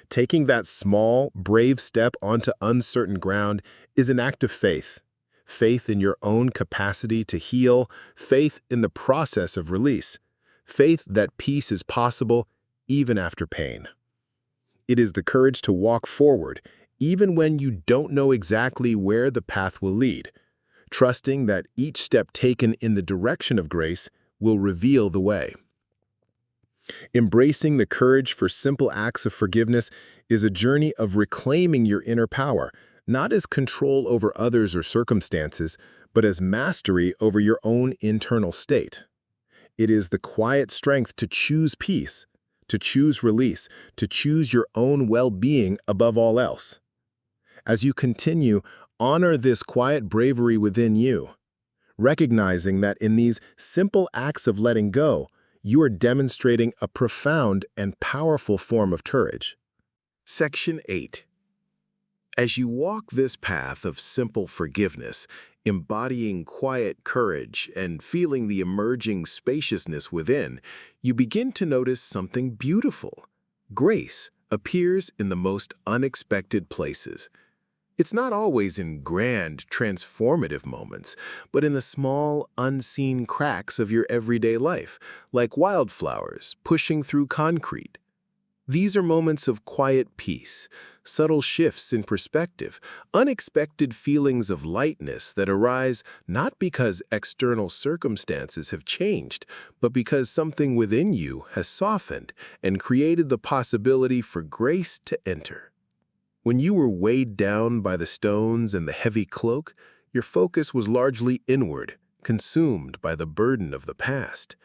Taking that small, brave step onto uncertain ground is an act of faith. Faith in your own capacity to heal, faith in the process of release, faith that peace is possible even after pain. It is the courage to walk forward, even when you don't know exactly where the path will lead, trusting that each step taken in the direction of grace will reveal the way. Embracing the courage for simple acts of forgiveness is a journey of reclaiming your inner power, not as control over others or circumstances, but as mastery over your own internal state. It is the quiet strength to choose peace, to choose release, to choose your own well-being above all else. As you continue, honor this quiet bravery within you, recognizing that in these simple acts of letting go, you are demonstrating a profound and powerful form of courage. Section 8. As you walk this path of simple forgiveness, embodying quiet courage and feeling the emerging spaciousness within, you begin to notice something beautiful. Grace appears in the most unexpected places. It's not always in grand, transformative moments, but in the small, unseen cracks of your everyday life, like wildflowers pushing through concrete. These are moments of quiet peace, subtle shifts in perspective, unexpected feelings of lightness that arise not because external circumstances have changed, but because something within you has softened and created the possibility for grace to enter. When you were weighed down by the stones and the heavy cloak, your focus was largely inward, consumed by the burden of the past.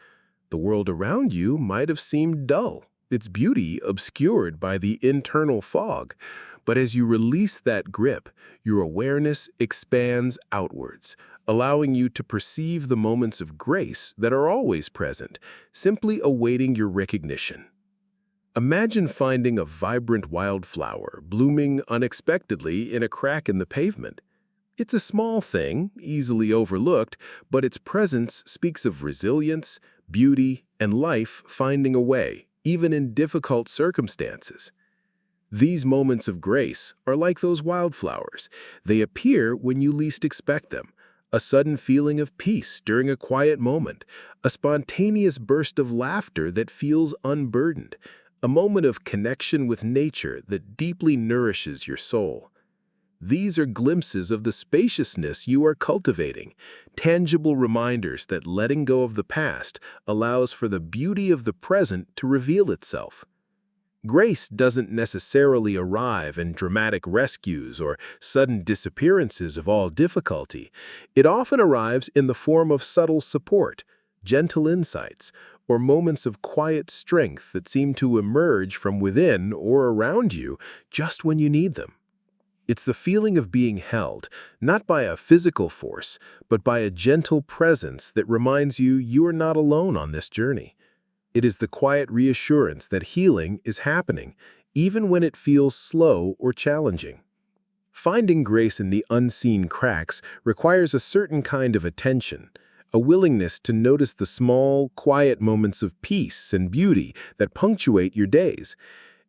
The world around you might have seemed dull, its beauty obscured by the internal fog. But as you release that grip, your awareness expands outwards, allowing you to perceive the moments of grace that are always present, simply awaiting your recognition. Imagine finding a vibrant wildflower blooming unexpectedly in a crack in the pavement. It's a small thing, easily overlooked, but its presence speaks of resilience, beauty, and life finding a way, even in difficult circumstances. These moments of grace are like those wildflowers. They appear when you least expect them. A sudden feeling of peace during a quiet moment, a spontaneous burst of laughter that feels unburdened, a moment of connection with nature that deeply nourishes your soul. These are glimpses of the spaciousness you are cultivating, tangible reminders that letting go of the past allows for the beauty of the present to reveal itself. Grace doesn't necessarily arrive in dramatic rescues or sudden disappearances of all difficulty. It often arrives in the form of subtle support, gentle insights, or moments of quiet strength that seem to emerge from within or around you just when you need them. It's the feeling of being held, not by a physical force, but by a gentle presence that reminds you you are not alone on this journey. It is the quiet reassurance that healing is happening, even when it feels slow or challenging. Finding grace in the unseen cracks requires a certain kind of attention, a willingness to notice the small, quiet moments of peace and beauty that punctuate your days.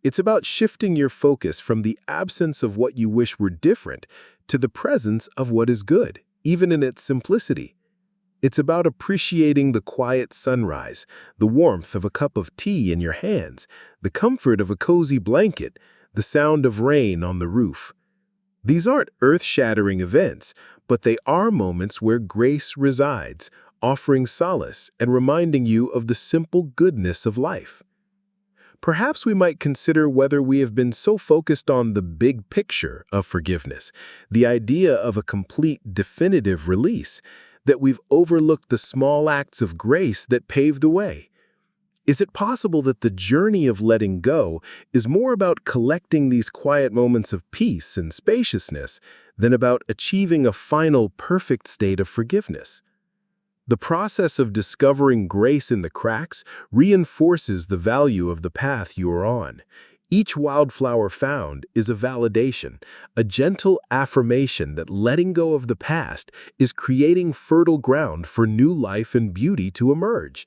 It's about shifting your focus from the absence of what you wish were different to the presence of what is good, even in its simplicity. It's about appreciating the quiet sunrise, the warmth of a cup of tea in your hands, the comfort of a cozy blanket, the sound of rain on the roof. These aren't earth-shattering events, but they are moments where grace resides, offering solace and reminding you of the simple goodness of life. Perhaps we might consider whether we have been so focused on the big picture of forgiveness, the idea of a complete, definitive release, that we've overlooked the small acts of grace that pave the way. Is it possible that the journey of letting go is more about collecting these quiet moments of peace and spaciousness than about achieving a final, perfect state of forgiveness? The process of discovering grace in the cracks reinforces the value of the path you are on. Each wildflower found is a validation, a gentle affirmation that letting go of the past is creating fertile ground for new life and beauty to emerge.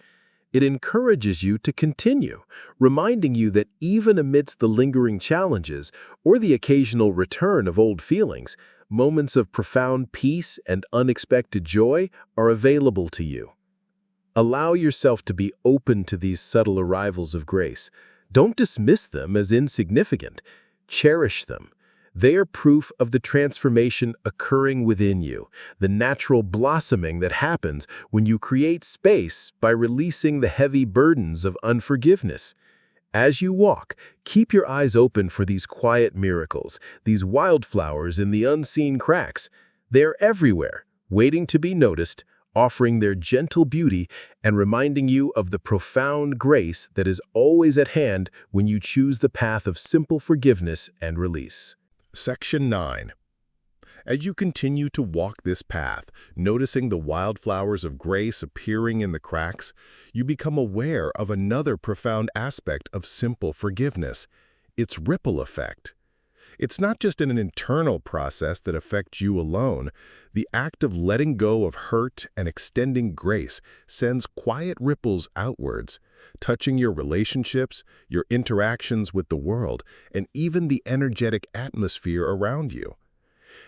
It encourages you to continue, reminding you that even amidst the lingering challenges or the occasional return of old feelings, moments of profound peace and unexpected joy are available to you. Allow yourself to be open to these subtle arrivals of grace. Don't dismiss them as insignificant. Cherish them. They are proof of the transformation occurring within you, the natural blossoming that happens when you create space by releasing the heavy burdens of unforgiveness. As you walk, keep your eyes open for these quiet miracles, these wildflowers in the unseen cracks. They are everywhere, waiting to be noticed, offering their gentle beauty and reminding you of the profound grace that is always at hand when you choose the path of simple forgiveness and release. Section 9. As you continue to walk this path, noticing the wildflowers of grace appearing in the cracks, you become aware of another profound aspect of simple forgiveness, its ripple effect. It's not just an internal process that affects you alone. The act of letting go of hurt and extending grace sends quiet ripples outwards, touching your relationships, your interactions with the world, and even the energetic atmosphere around you.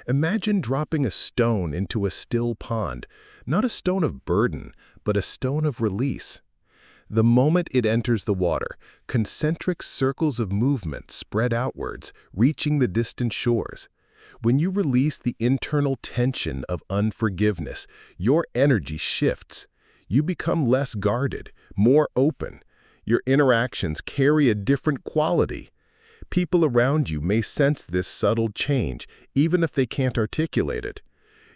Imagine dropping a stone into a still pond, not a stone of burden, but a stone of release. The moment it enters the water, concentric circles of movement spread outwards, reaching the distant shores. When you release the internal tension of unforgiveness, your energy shifts. You become less guarded, more open. Your interactions carry a different quality. People around you may sense this subtle change, even if they can't articulate it.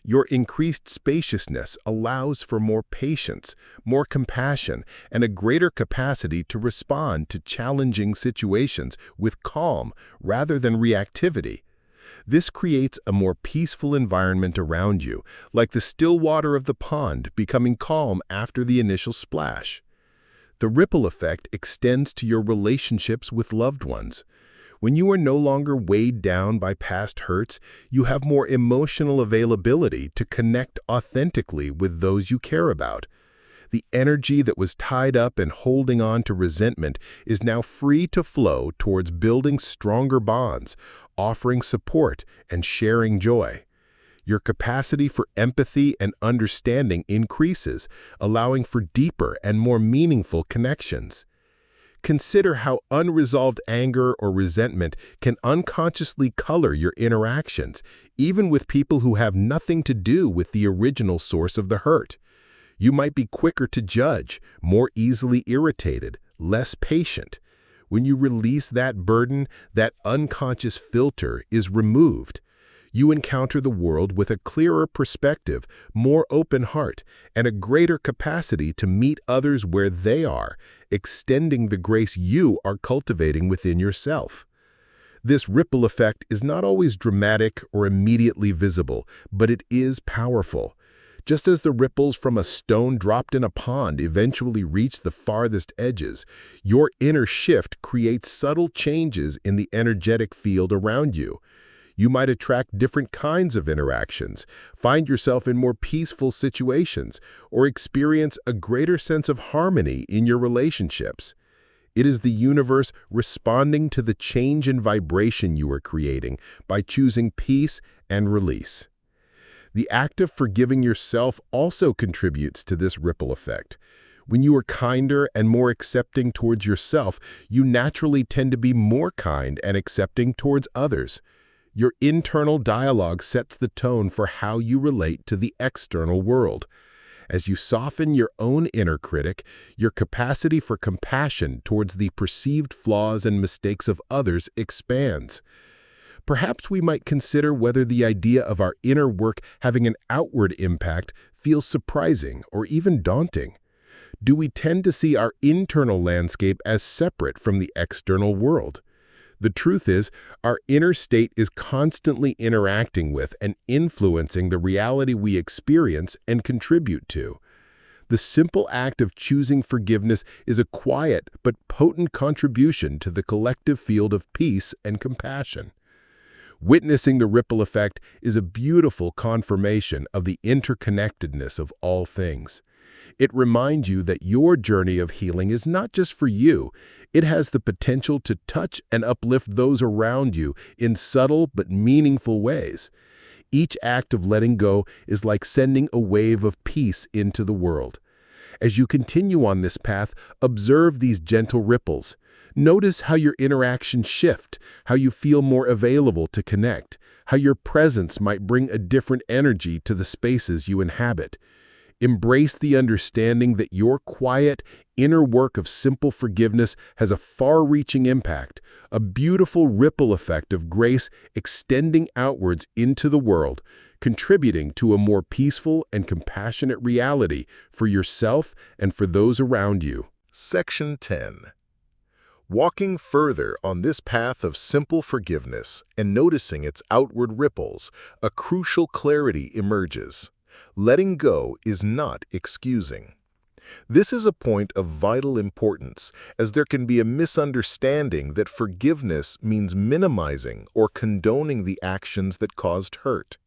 Your increased spaciousness allows for more patience, more compassion, and a greater capacity to respond to challenging situations with calm rather than reactivity. This creates a more peaceful environment around you, like the still water of the pond becoming calm after the initial splash. The ripple effect extends to your relationships with loved ones. When you are no longer weighed down by past hurts, you have more emotional availability to connect authentically with those you care about. The energy that was tied up in holding on to resentment is now free to flow towards building stronger bonds, offering support, and sharing joy. Your capacity for empathy and understanding increases, allowing for deeper and more meaningful connections. Consider how unresolved anger or resentment can unconsciously color your interactions, even with people who have nothing to do with the original source of the hurt. You might be quicker to judge, more easily irritated, less patient. When you release that burden, that unconscious filter is removed. You encounter the world with a clearer perspective, more open heart, and a greater capacity to meet others where they are, extending the grace you are cultivating within yourself. This ripple effect is not always dramatic or immediately visible, but it is powerful. Just as the ripples from a stone dropped in a pond eventually reach the farthest edges, your inner shift creates subtle changes in the energetic field around you. You might attract different kinds of interactions, find yourself in more peaceful situations, or experience a greater sense of harmony in your relationships. It is the universe responding to the change in vibration you are creating by choosing peace and release. The act of forgiving yourself also contributes to this ripple effect. When you are kinder and more accepting towards yourself, you naturally tend to be more kind and accepting towards others. Your internal dialogue sets the tone for how you relate to the external world. As you soften your own inner critic, your capacity for compassion towards the perceived flaws and mistakes of others expands. Perhaps we might consider whether the idea of our inner work having an outward impact feels surprising or even daunting. Do we tend to see our internal landscape as separate from the external world? The truth is, our inner state is constantly interacting with and influencing the reality we experience and contribute to. The simple act of choosing forgiveness is a quiet but potent contribution to the collective field of peace and compassion. Witnessing the ripple effect is a beautiful confirmation of the interconnectedness of all things. It reminds you that your journey of healing is not just for you. It has the potential to touch and uplift those around you in subtle but meaningful ways. Each act of letting go is like sending a wave of peace into the world. As you continue on this path, observe these gentle ripples. Notice how your interactions shift, how you feel more available to connect, how your presence might bring a different energy to the spaces you inhabit. Embrace the understanding that your quiet, inner work of simple forgiveness has a far-reaching impact, a beautiful ripple effect of grace extending outwards into the world, contributing to a more peaceful and compassionate reality for yourself and for those around you. Section 10. Walking further on this path of simple forgiveness and noticing its outward ripples, a crucial clarity emerges. Letting go is not excusing. This is a point of vital importance, as there can be a misunderstanding that forgiveness means minimizing or condoning the actions that caused hurt.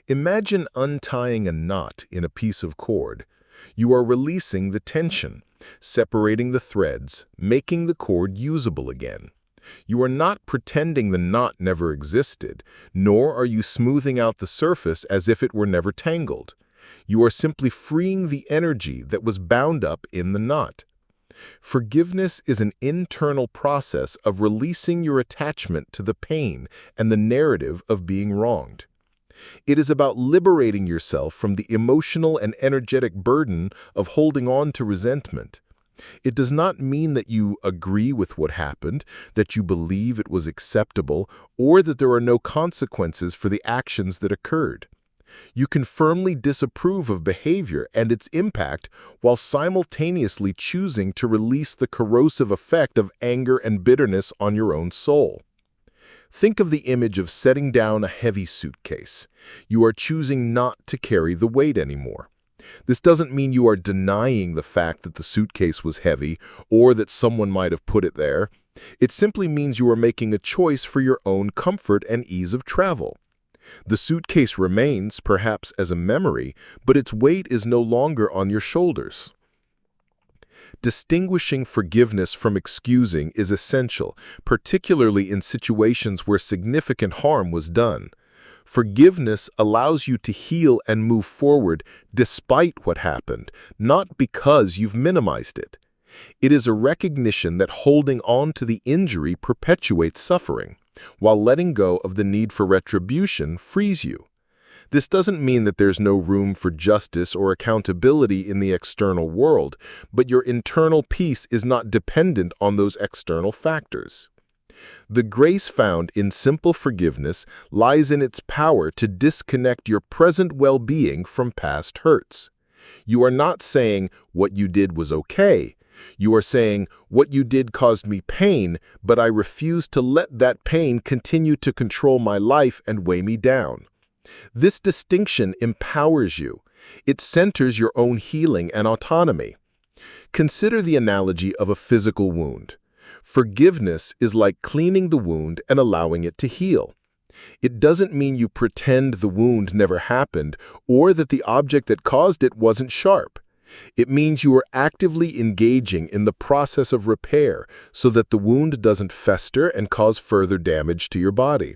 Imagine untying a knot in a piece of cord. You are releasing the tension, separating the threads, making the cord usable again. You are not pretending the knot never existed, nor are you smoothing out the surface as if it were never tangled. You are simply freeing the energy that was bound up in the knot. Forgiveness is an internal process of releasing your attachment to the pain and the narrative of being wronged. It is about liberating yourself from the emotional and energetic burden of holding on to resentment. It does not mean that you agree with what happened, that you believe it was acceptable, or that there are no consequences for the actions that occurred. You can firmly disapprove of behavior and its impact while simultaneously choosing to release the corrosive effect of anger and bitterness on your own soul. Think of the image of setting down a heavy suitcase. You are choosing not to carry the weight anymore. This doesn't mean you are denying the fact that the suitcase was heavy or that someone might have put it there. It simply means you are making a choice for your own comfort and ease of travel. The suitcase remains, perhaps as a memory, but its weight is no longer on your shoulders. Distinguishing forgiveness from excusing is essential, particularly in situations where significant harm was done. Forgiveness allows you to heal and move forward despite what happened, not because you've minimized it. It is a recognition that holding on to the injury perpetuates suffering, while letting go of the need for retribution frees you. This doesn't mean that there's no room for justice or accountability in the external world, but your internal peace is not dependent on those external factors. The grace found in simple forgiveness lies in its power to disconnect your present well-being from past hurts. You are not saying, "What you did was okay." You are saying, "What you did caused me pain, but I refuse to let that pain continue to control my life and weigh me down." This distinction empowers you. It centers your own healing and autonomy. Consider the analogy of a physical wound. Forgiveness is like cleaning the wound and allowing it to heal. It doesn't mean you pretend the wound never happened or that the object that caused it wasn't sharp. It means you are actively engaging in the process of repair so that the wound doesn't fester and cause further damage to your body.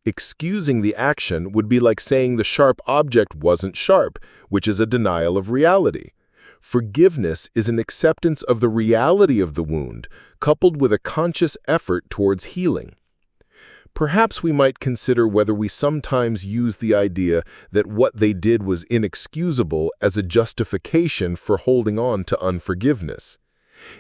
Excusing the action would be like saying the sharp object wasn't sharp, which is a denial of reality. Forgiveness is an acceptance of the reality of the wound, coupled with a conscious effort towards healing. Perhaps we might consider whether we sometimes use the idea that what they did was inexcusable as a justification for holding on to unforgiveness.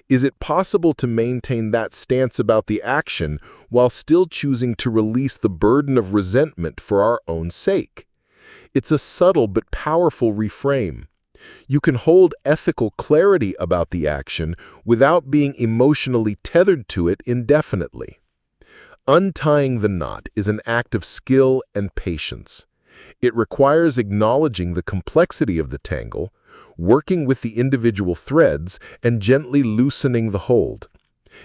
Is it possible to maintain that stance about the action while still choosing to release the burden of resentment for our own sake? It's a subtle but powerful reframe. You can hold ethical clarity about the action without being emotionally tethered to it indefinitely. Untying the knot is an act of skill and patience. It requires acknowledging the complexity of the tangle, working with the individual threads, and gently loosening the hold.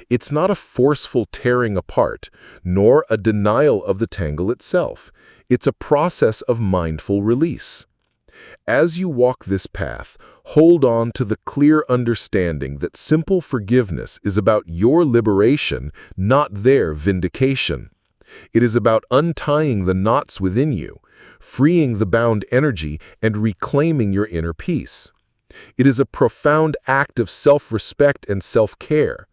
It's not a forceful tearing apart, nor a denial of the tangle itself. It's a process of mindful release. As you walk this path, hold on to the clear understanding that simple forgiveness is about your liberation, not their vindication. It is about untying the knots within you, freeing the bound energy, and reclaiming your inner peace. It is a profound act of self-respect and self-care.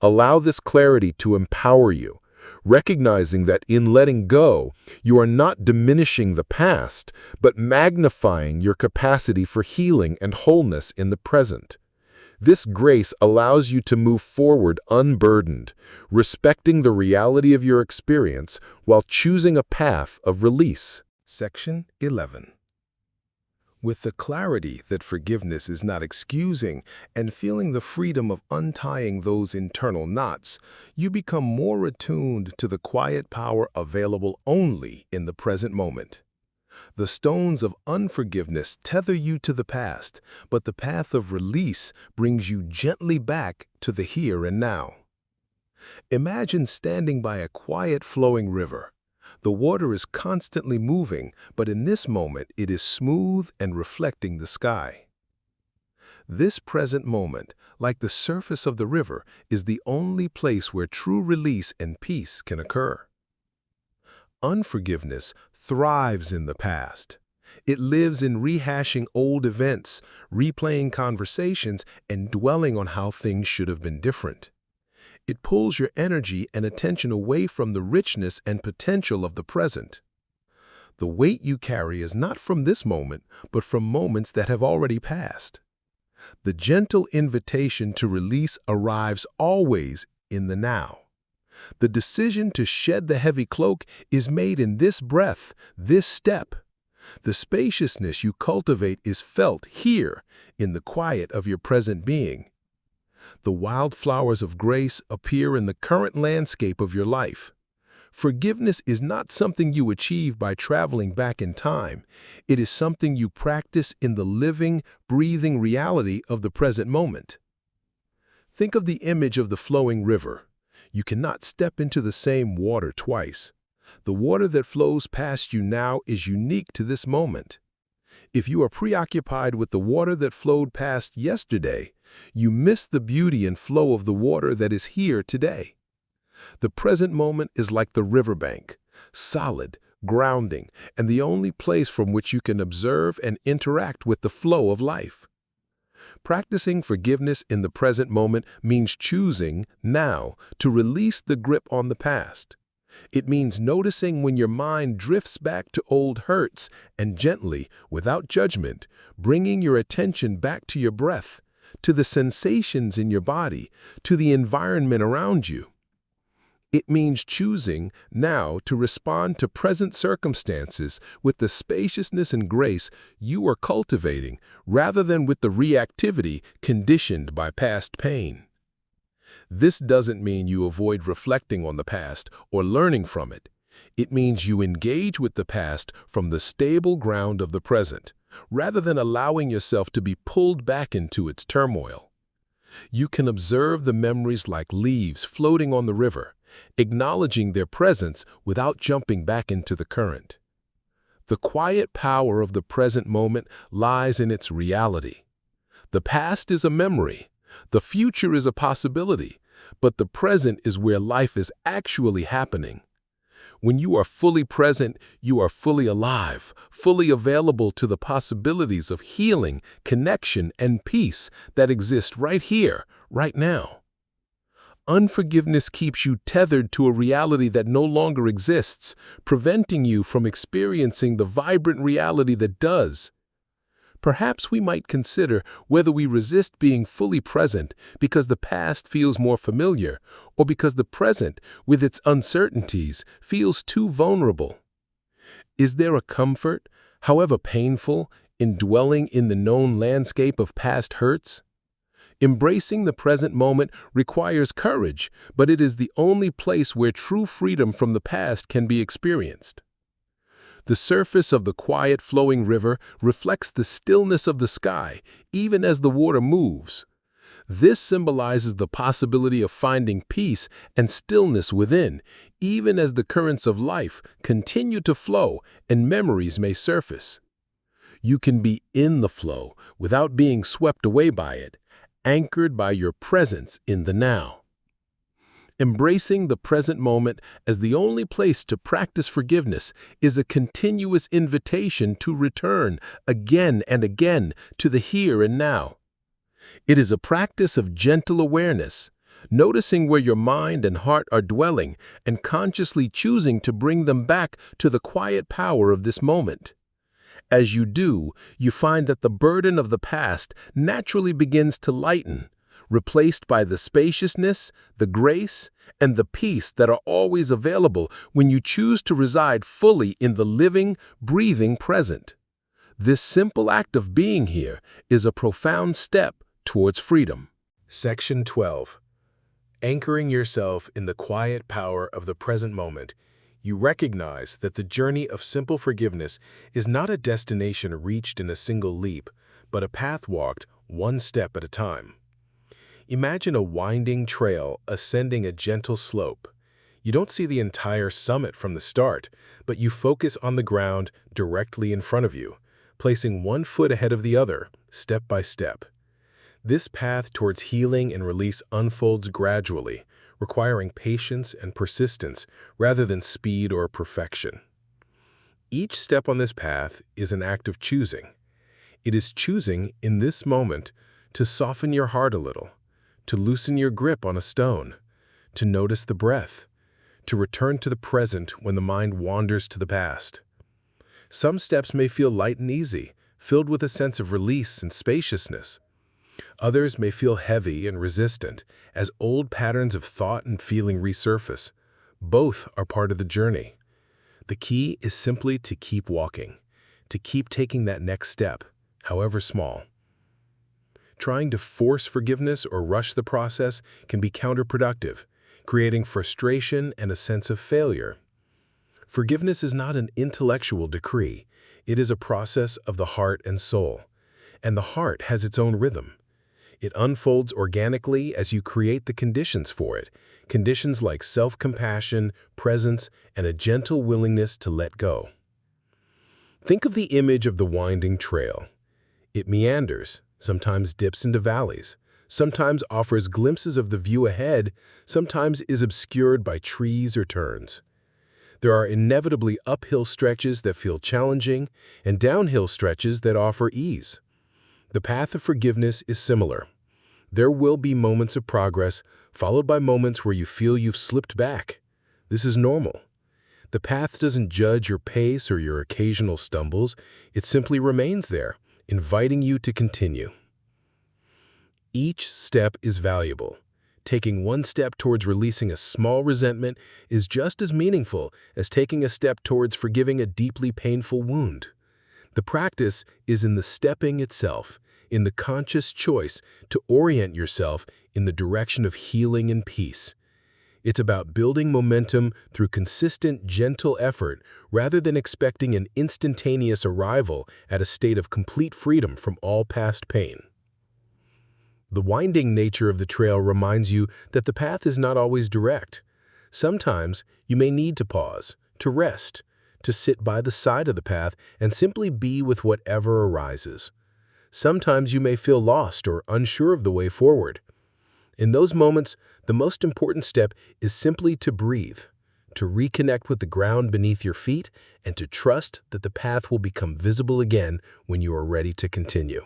Allow this clarity to empower you, recognizing that in letting go, you are not diminishing the past, but magnifying your capacity for healing and wholeness in the present. This grace allows you to move forward unburdened, respecting the reality of your experience while choosing a path of release. Section 11. With the clarity that forgiveness is not excusing and feeling the freedom of untying those internal knots, you become more attuned to the quiet power available only in the present moment. The stones of unforgiveness tether you to the past, but the path of release brings you gently back to the here and now. Imagine standing by a quiet flowing river. The water is constantly moving, but in this moment it is smooth and reflecting the sky. This present moment, like the surface of the river, is the only place where true release and peace can occur. Unforgiveness thrives in the past. It lives in rehashing old events, replaying conversations, and dwelling on how things should have been different. It pulls your energy and attention away from the richness and potential of the present. The weight you carry is not from this moment, but from moments that have already passed. The gentle invitation to release arrives always in the now. The decision to shed the heavy cloak is made in this breath, this step. The spaciousness you cultivate is felt here in the quiet of your present being. The wildflowers of grace appear in the current landscape of your life. Forgiveness is not something you achieve by traveling back in time. It is something you practice in the living, breathing reality of the present moment. Think of the image of the flowing river. You cannot step into the same water twice. The water that flows past you now is unique to this moment. If you are preoccupied with the water that flowed past yesterday, you miss the beauty and flow of the water that is here today. The present moment is like the riverbank, solid, grounding, and the only place from which you can observe and interact with the flow of life. Practicing forgiveness in the present moment means choosing, now, to release the grip on the past. It means noticing when your mind drifts back to old hurts and gently, without judgment, bringing your attention back to your breath, to the sensations in your body, to the environment around you. It means choosing now to respond to present circumstances with the spaciousness and grace you are cultivating rather than with the reactivity conditioned by past pain. This doesn't mean you avoid reflecting on the past or learning from it. It means you engage with the past from the stable ground of the present, rather than allowing yourself to be pulled back into its turmoil. You can observe the memories like leaves floating on the river, acknowledging their presence without jumping back into the current. The quiet power of the present moment lies in its reality. The past is a memory, the future is a possibility, but the present is where life is actually happening. When you are fully present, you are fully alive, fully available to the possibilities of healing, connection, and peace that exist right here, right now. Unforgiveness keeps you tethered to a reality that no longer exists, preventing you from experiencing the vibrant reality that does. Perhaps we might consider whether we resist being fully present because the past feels more familiar, or because the present, with its uncertainties, feels too vulnerable. Is there a comfort, however painful, in dwelling in the known landscape of past hurts? Embracing the present moment requires courage, but it is the only place where true freedom from the past can be experienced. The surface of the quiet flowing river reflects the stillness of the sky, even as the water moves. This symbolizes the possibility of finding peace and stillness within, even as the currents of life continue to flow and memories may surface. You can be in the flow without being swept away by it, anchored by your presence in the now. Embracing the present moment as the only place to practice forgiveness is a continuous invitation to return again and again to the here and now. It is a practice of gentle awareness, noticing where your mind and heart are dwelling and consciously choosing to bring them back to the quiet power of this moment. As you do, you find that the burden of the past naturally begins to lighten, replaced by the spaciousness, the grace, and the peace that are always available when you choose to reside fully in the living, breathing present. This simple act of being here is a profound step towards freedom. Section 12. Anchoring yourself in the quiet power of the present moment, you recognize that the journey of simple forgiveness is not a destination reached in a single leap, but a path walked one step at a time. Imagine a winding trail ascending a gentle slope. You don't see the entire summit from the start, but you focus on the ground directly in front of you, placing one foot ahead of the other, step by step. This path towards healing and release unfolds gradually, requiring patience and persistence rather than speed or perfection. Each step on this path is an act of choosing. It is choosing in this moment to soften your heart a little, to loosen your grip on a stone, to notice the breath, to return to the present when the mind wanders to the past. Some steps may feel light and easy, filled with a sense of release and spaciousness. Others may feel heavy and resistant as old patterns of thought and feeling resurface. Both are part of the journey. The key is simply to keep walking, to keep taking that next step, however small. Trying to force forgiveness or rush the process can be counterproductive, creating frustration and a sense of failure. Forgiveness is not an intellectual decree. It is a process of the heart and soul, and the heart has its own rhythm. It unfolds organically as you create the conditions for it, conditions like self-compassion, presence, and a gentle willingness to let go. Think of the image of the winding trail. It meanders, sometimes dips into valleys, sometimes offers glimpses of the view ahead, sometimes is obscured by trees or turns. There are inevitably uphill stretches that feel challenging and downhill stretches that offer ease. The path of forgiveness is similar. There will be moments of progress, followed by moments where you feel you've slipped back. This is normal. The path doesn't judge your pace or your occasional stumbles. It simply remains there, inviting you to continue. Each step is valuable. Taking one step towards releasing a small resentment is just as meaningful as taking a step towards forgiving a deeply painful wound. The practice is in the stepping itself, in the conscious choice to orient yourself in the direction of healing and peace. It's about building momentum through consistent, gentle effort rather than expecting an instantaneous arrival at a state of complete freedom from all past pain. The winding nature of the trail reminds you that the path is not always direct. Sometimes you may need to pause, to rest, to sit by the side of the path and simply be with whatever arises. Sometimes you may feel lost or unsure of the way forward. In those moments, the most important step is simply to breathe, to reconnect with the ground beneath your feet, and to trust that the path will become visible again when you are ready to continue.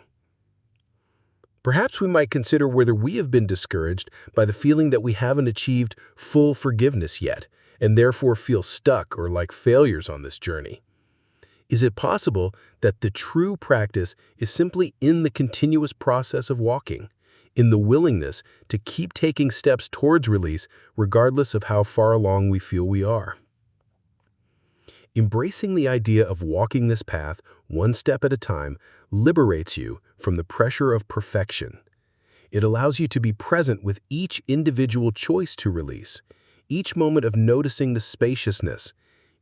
Perhaps we might consider whether we have been discouraged by the feeling that we haven't achieved full forgiveness yet, and therefore feel stuck or like failures on this journey. Is it possible that the true practice is simply in the continuous process of walking, in the willingness to keep taking steps towards release regardless of how far along we feel we are? Embracing the idea of walking this path one step at a time liberates you from the pressure of perfection. It allows you to be present with each individual choice to release, each moment of noticing the spaciousness,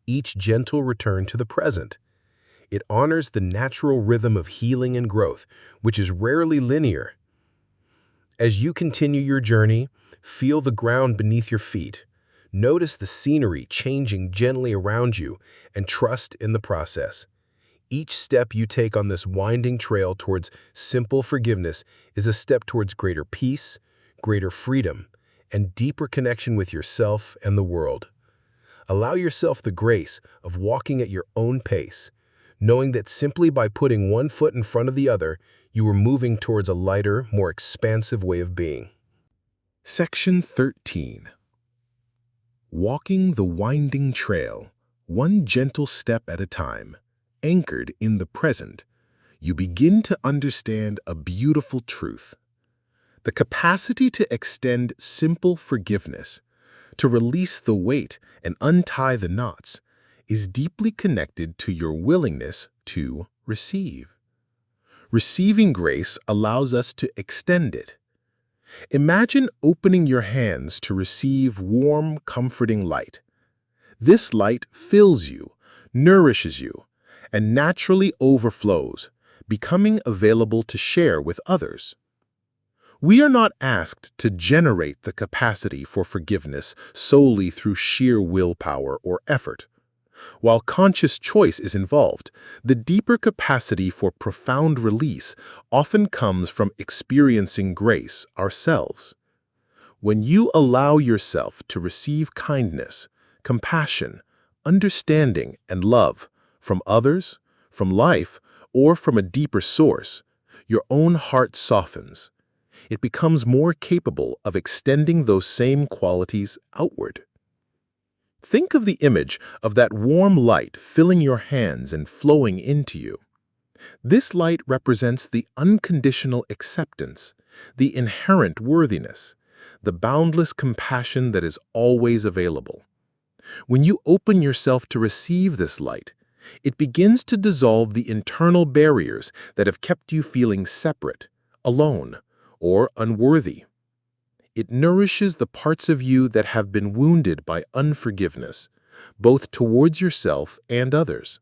each gentle return to the present. It honors the natural rhythm of healing and growth, which is rarely linear. As you continue your journey, feel the ground beneath your feet. Notice the scenery changing gently around you and trust in the process. Each step you take on this winding trail towards simple forgiveness is a step towards greater peace, greater freedom, and deeper connection with yourself and the world. Allow yourself the grace of walking at your own pace, knowing that simply by putting one foot in front of the other, you are moving towards a lighter, more expansive way of being. Section 13. Walking the winding trail, one gentle step at a time, anchored in the present, you begin to understand a beautiful truth. The capacity to extend simple forgiveness, to release the weight and untie the knots, is deeply connected to your willingness to receive. Receiving grace allows us to extend it. Imagine opening your hands to receive warm, comforting light. This light fills you, nourishes you, and naturally overflows, becoming available to share with others. We are not asked to generate the capacity for forgiveness solely through sheer willpower or effort. While conscious choice is involved, the deeper capacity for profound release often comes from experiencing grace ourselves. When you allow yourself to receive kindness, compassion, understanding, and love from others, from life, or from a deeper source, your own heart softens. It becomes more capable of extending those same qualities outward. Think of the image of that warm light filling your hands and flowing into you. This light represents the unconditional acceptance, the inherent worthiness, the boundless compassion that is always available. When you open yourself to receive this light, it begins to dissolve the internal barriers that have kept you feeling separate, alone, or unworthy. It nourishes the parts of you that have been wounded by unforgiveness, both towards yourself and others.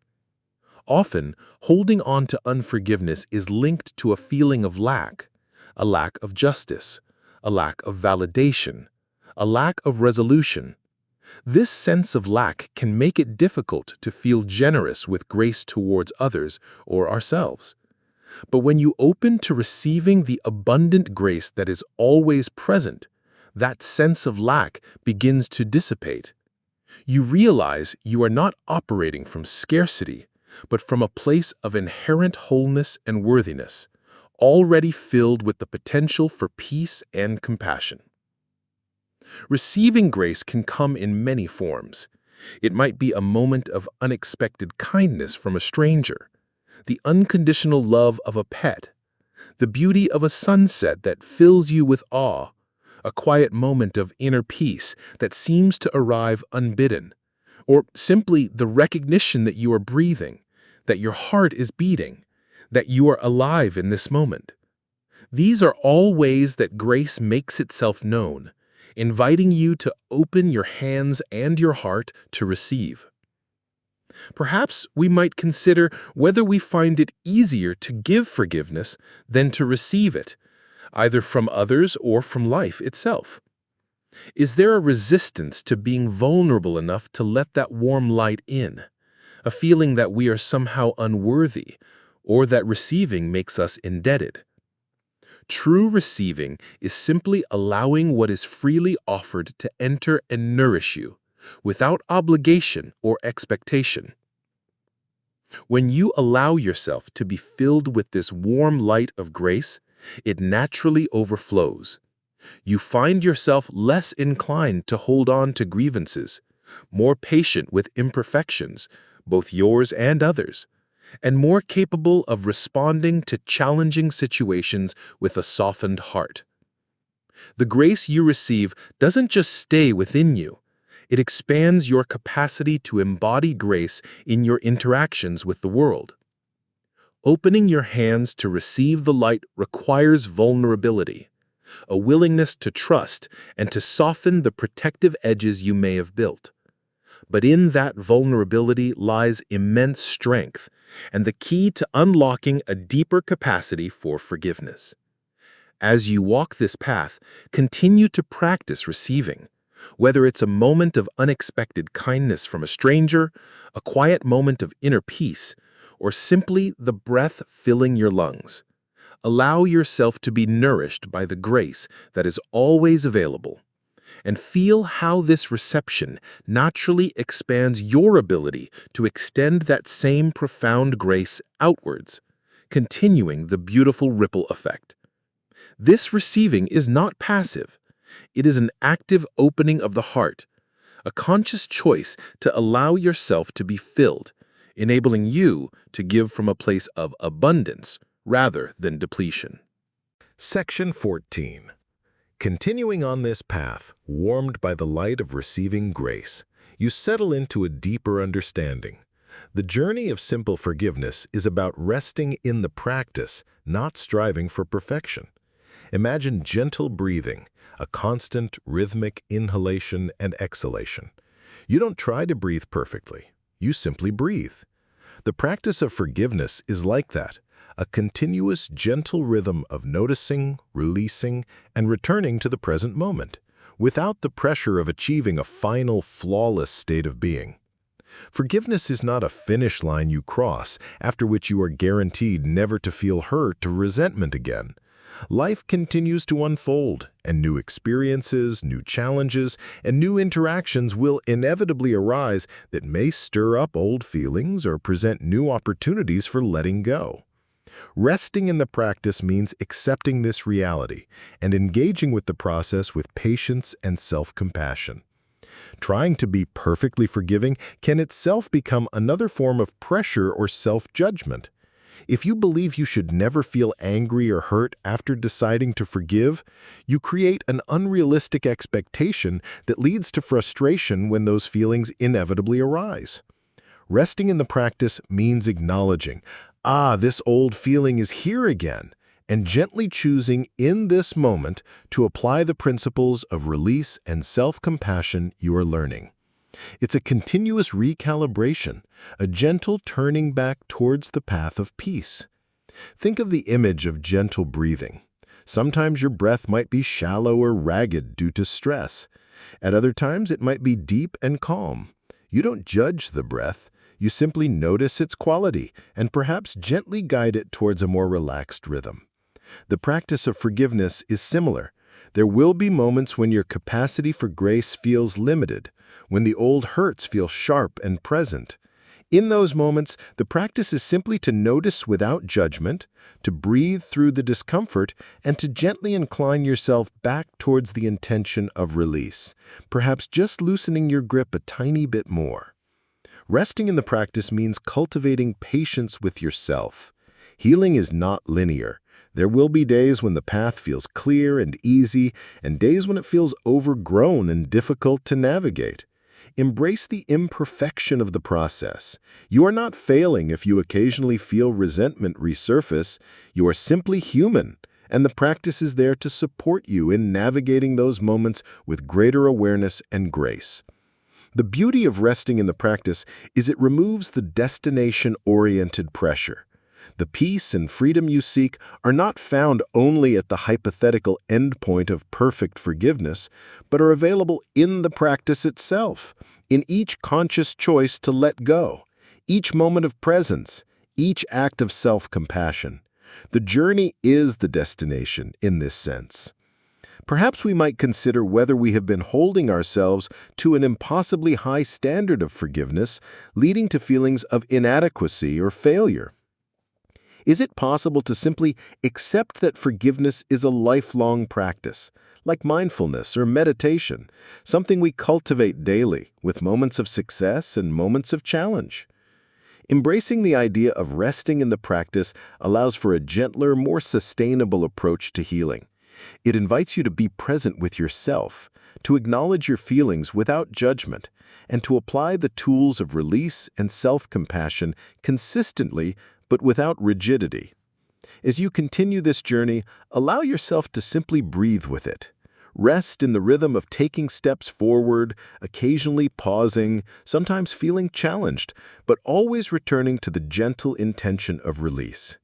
Often, holding on to unforgiveness is linked to a feeling of lack, a lack of justice, a lack of validation, a lack of resolution. This sense of lack can make it difficult to feel generous with grace towards others or ourselves. But when you open to receiving the abundant grace that is always present, that sense of lack begins to dissipate. You realize you are not operating from scarcity, but from a place of inherent wholeness and worthiness, already filled with the potential for peace and compassion. Receiving grace can come in many forms. It might be a moment of unexpected kindness from a stranger, the unconditional love of a pet, the beauty of a sunset that fills you with awe, a quiet moment of inner peace that seems to arrive unbidden, or simply the recognition that you are breathing, that your heart is beating, that you are alive in this moment. These are all ways that grace makes itself known, inviting you to open your hands and your heart to receive. Perhaps we might consider whether we find it easier to give forgiveness than to receive it, either from others or from life itself. Is there a resistance to being vulnerable enough to let that warm light in, a feeling that we are somehow unworthy, or that receiving makes us indebted? True receiving is simply allowing what is freely offered to enter and nourish you, without obligation or expectation. When you allow yourself to be filled with this warm light of grace, it naturally overflows. You find yourself less inclined to hold on to grievances, more patient with imperfections, both yours and others, and more capable of responding to challenging situations with a softened heart. The grace you receive doesn't just stay within you. It expands your capacity to embody grace in your interactions with the world. Opening your hands to receive the light requires vulnerability, a willingness to trust and to soften the protective edges you may have built. But in that vulnerability lies immense strength and the key to unlocking a deeper capacity for forgiveness. As you walk this path, continue to practice receiving, whether it's a moment of unexpected kindness from a stranger, a quiet moment of inner peace, or simply the breath filling your lungs. Allow yourself to be nourished by the grace that is always available, and feel how this reception naturally expands your ability to extend that same profound grace outwards, continuing the beautiful ripple effect. This receiving is not passive. It is an active opening of the heart, a conscious choice to allow yourself to be filled, enabling you to give from a place of abundance rather than depletion. Section 14. Continuing on this path, warmed by the light of receiving grace, you settle into a deeper understanding. The journey of simple forgiveness is about resting in the practice, not striving for perfection. Imagine gentle breathing, a constant, rhythmic inhalation and exhalation. You don't try to breathe perfectly. You simply breathe. The practice of forgiveness is like that, a continuous, gentle rhythm of noticing, releasing, and returning to the present moment, without the pressure of achieving a final, flawless state of being. Forgiveness is not a finish line you cross, after which you are guaranteed never to feel hurt or resentment again. Life continues to unfold, and new experiences, new challenges, and new interactions will inevitably arise that may stir up old feelings or present new opportunities for letting go. Resting in the practice means accepting this reality and engaging with the process with patience and self-compassion. Trying to be perfectly forgiving can itself become another form of pressure or self-judgment. If you believe you should never feel angry or hurt after deciding to forgive, you create an unrealistic expectation that leads to frustration when those feelings inevitably arise. Resting in the practice means acknowledging, this old feeling is here again, and gently choosing in this moment to apply the principles of release and self-compassion you are learning. It's a continuous recalibration, a gentle turning back towards the path of peace. Think of the image of gentle breathing. Sometimes your breath might be shallow or ragged due to stress. At other times, it might be deep and calm. You don't judge the breath. You simply notice its quality and perhaps gently guide it towards a more relaxed rhythm. The practice of forgiveness is similar. There will be moments when your capacity for grace feels limited, when the old hurts feel sharp and present. In those moments, the practice is simply to notice without judgment, to breathe through the discomfort, and to gently incline yourself back towards the intention of release, perhaps just loosening your grip a tiny bit more. Resting in the practice means cultivating patience with yourself. Healing is not linear. There will be days when the path feels clear and easy, and days when it feels overgrown and difficult to navigate. Embrace the imperfection of the process. You are not failing if you occasionally feel resentment resurface. You are simply human, and the practice is there to support you in navigating those moments with greater awareness and grace. The beauty of resting in the practice is it removes the destination-oriented pressure. The peace and freedom you seek are not found only at the hypothetical endpoint of perfect forgiveness, but are available in the practice itself, in each conscious choice to let go, each moment of presence, each act of self-compassion. The journey is the destination in this sense. Perhaps we might consider whether we have been holding ourselves to an impossibly high standard of forgiveness, leading to feelings of inadequacy or failure. Is it possible to simply accept that forgiveness is a lifelong practice, like mindfulness or meditation, something we cultivate daily, with moments of success and moments of challenge? Embracing the idea of resting in the practice allows for a gentler, more sustainable approach to healing. It invites you to be present with yourself, to acknowledge your feelings without judgment, and to apply the tools of release and self-compassion consistently but without rigidity. As you continue this journey, allow yourself to simply breathe with it. Rest in the rhythm of taking steps forward, occasionally pausing, sometimes feeling challenged, but always returning to the gentle intention of release.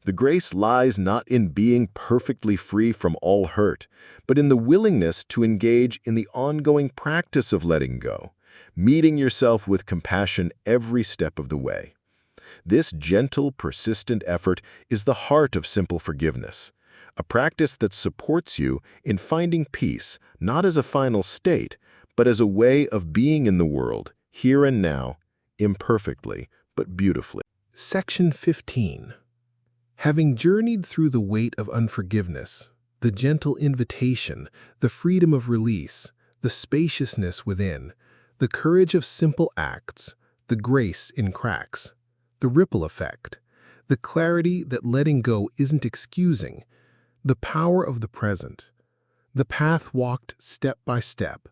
The grace lies not in being perfectly free from all hurt, but in the willingness to engage in the ongoing practice of letting go, meeting yourself with compassion every step of the way. This gentle, persistent effort is the heart of simple forgiveness, a practice that supports you in finding peace not as a final state, but as a way of being in the world, here and now, imperfectly, but beautifully. Section 15. Having journeyed through the weight of unforgiveness, the gentle invitation, the freedom of release, the spaciousness within, the courage of simple acts, the grace in cracks, the ripple effect, the clarity that letting go isn't excusing, the power of the present, the path walked step by step,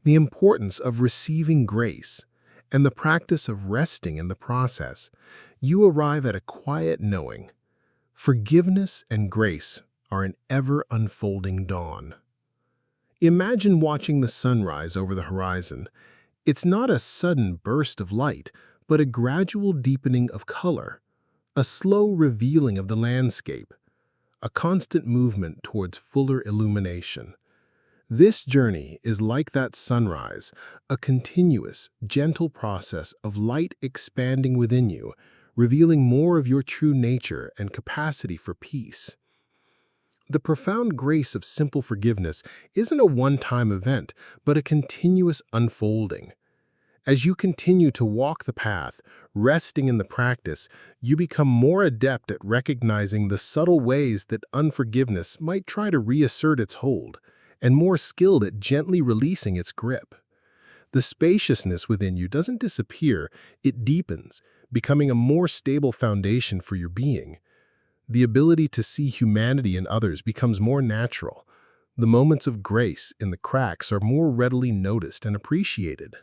the importance of receiving grace, and the practice of resting in the process, you arrive at a quiet knowing. Forgiveness and grace are an ever-unfolding dawn. Imagine watching the sunrise over the horizon. It's not a sudden burst of light, but a gradual deepening of color, a slow revealing of the landscape, a constant movement towards fuller illumination. This journey is like that sunrise, a continuous, gentle process of light expanding within you, revealing more of your true nature and capacity for peace. The profound grace of simple forgiveness isn't a one-time event, but a continuous unfolding. As you continue to walk the path, resting in the practice, you become more adept at recognizing the subtle ways that unforgiveness might try to reassert its hold, and more skilled at gently releasing its grip. The spaciousness within you doesn't disappear, it deepens, becoming a more stable foundation for your being. The ability to see humanity in others becomes more natural. The moments of grace in the cracks are more readily noticed and appreciated.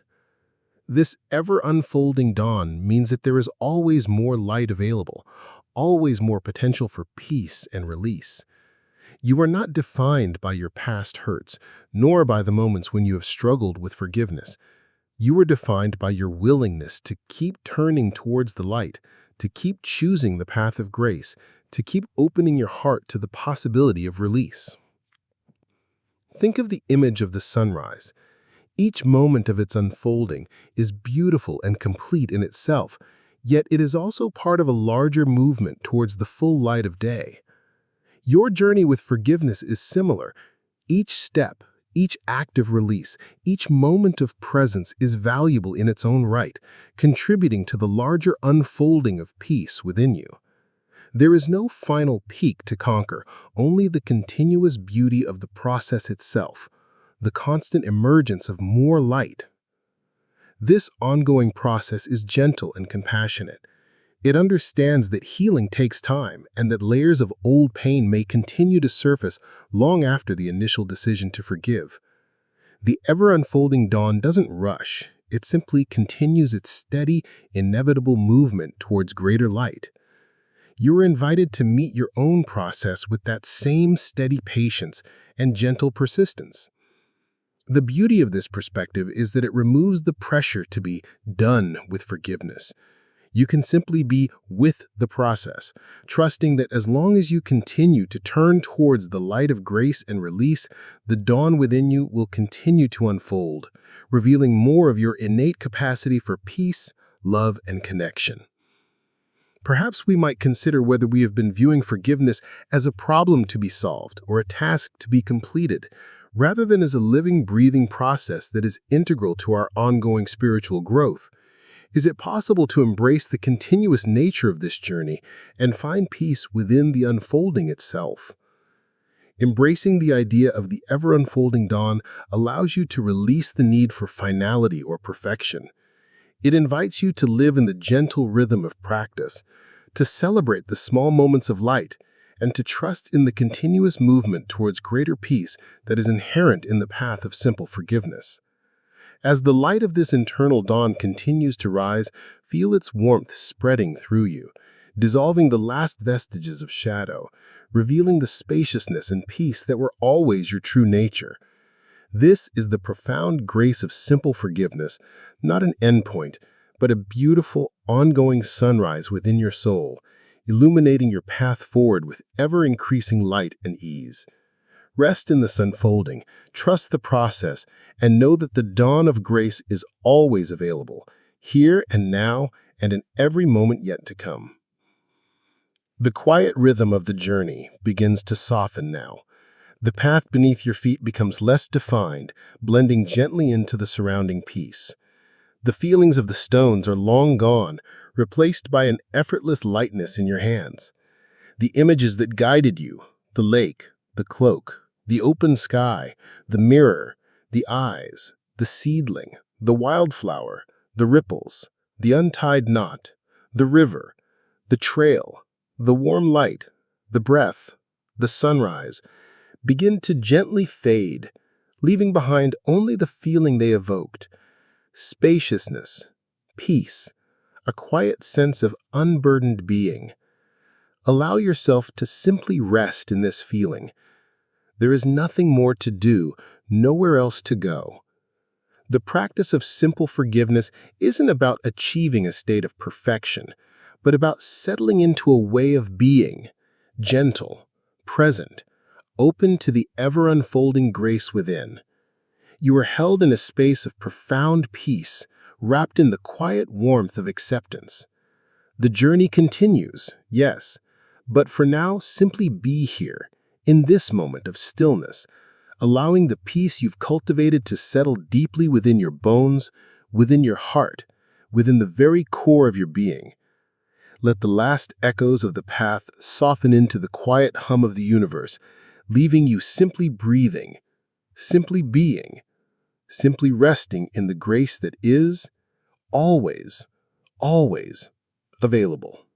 This ever-unfolding dawn means that there is always more light available, always more potential for peace and release. You are not defined by your past hurts, nor by the moments when you have struggled with forgiveness. You are defined by your willingness to keep turning towards the light, to keep choosing the path of grace, to keep opening your heart to the possibility of release. Think of the image of the sunrise. Each moment of its unfolding is beautiful and complete in itself, yet it is also part of a larger movement towards the full light of day. Your journey with forgiveness is similar. Each step, each act of release, each moment of presence is valuable in its own right, contributing to the larger unfolding of peace within you. There is no final peak to conquer, only the continuous beauty of the process itself, the constant emergence of more light. This ongoing process is gentle and compassionate. It understands that healing takes time and that layers of old pain may continue to surface long after the initial decision to forgive. The ever-unfolding dawn doesn't rush. It simply continues its steady, inevitable movement towards greater light. You are invited to meet your own process with that same steady patience and gentle persistence. The beauty of this perspective is that it removes the pressure to be done with forgiveness. You can simply be with the process, trusting that as long as you continue to turn towards the light of grace and release, the dawn within you will continue to unfold, revealing more of your innate capacity for peace, love, and connection. Perhaps we might consider whether we have been viewing forgiveness as a problem to be solved or a task to be completed, rather than as a living, breathing process that is integral to our ongoing spiritual growth. Is it possible to embrace the continuous nature of this journey and find peace within the unfolding itself? Embracing the idea of the ever-unfolding dawn allows you to release the need for finality or perfection. It invites you to live in the gentle rhythm of practice, to celebrate the small moments of light, and to trust in the continuous movement towards greater peace that is inherent in the path of simple forgiveness. As the light of this internal dawn continues to rise, feel its warmth spreading through you, dissolving the last vestiges of shadow, revealing the spaciousness and peace that were always your true nature. This is the profound grace of simple forgiveness, not an endpoint, but a beautiful, ongoing sunrise within your soul, illuminating your path forward with ever-increasing light and ease. Rest in this unfolding, trust the process, and know that the dawn of grace is always available, here and now, and in every moment yet to come. The quiet rhythm of the journey begins to soften now. The path beneath your feet becomes less defined, blending gently into the surrounding peace. The feelings of the stones are long gone, replaced by an effortless lightness in your hands. The images that guided you, the lake, the cloak, the open sky, the mirror, the eyes, the seedling, the wildflower, the ripples, the untied knot, the river, the trail, the warm light, the breath, the sunrise, begin to gently fade, leaving behind only the feeling they evoked: spaciousness, peace, a quiet sense of unburdened being. Allow yourself to simply rest in this feeling. There is nothing more to do, nowhere else to go. The practice of simple forgiveness isn't about achieving a state of perfection, but about settling into a way of being, gentle, present, open to the ever-unfolding grace within. You are held in a space of profound peace, wrapped in the quiet warmth of acceptance. The journey continues, yes, but for now, simply be here, in this moment of stillness, allowing the peace you've cultivated to settle deeply within your bones, within your heart, within the very core of your being. Let the last echoes of the path soften into the quiet hum of the universe, leaving you simply breathing, simply being, simply resting in the grace that is always, always available.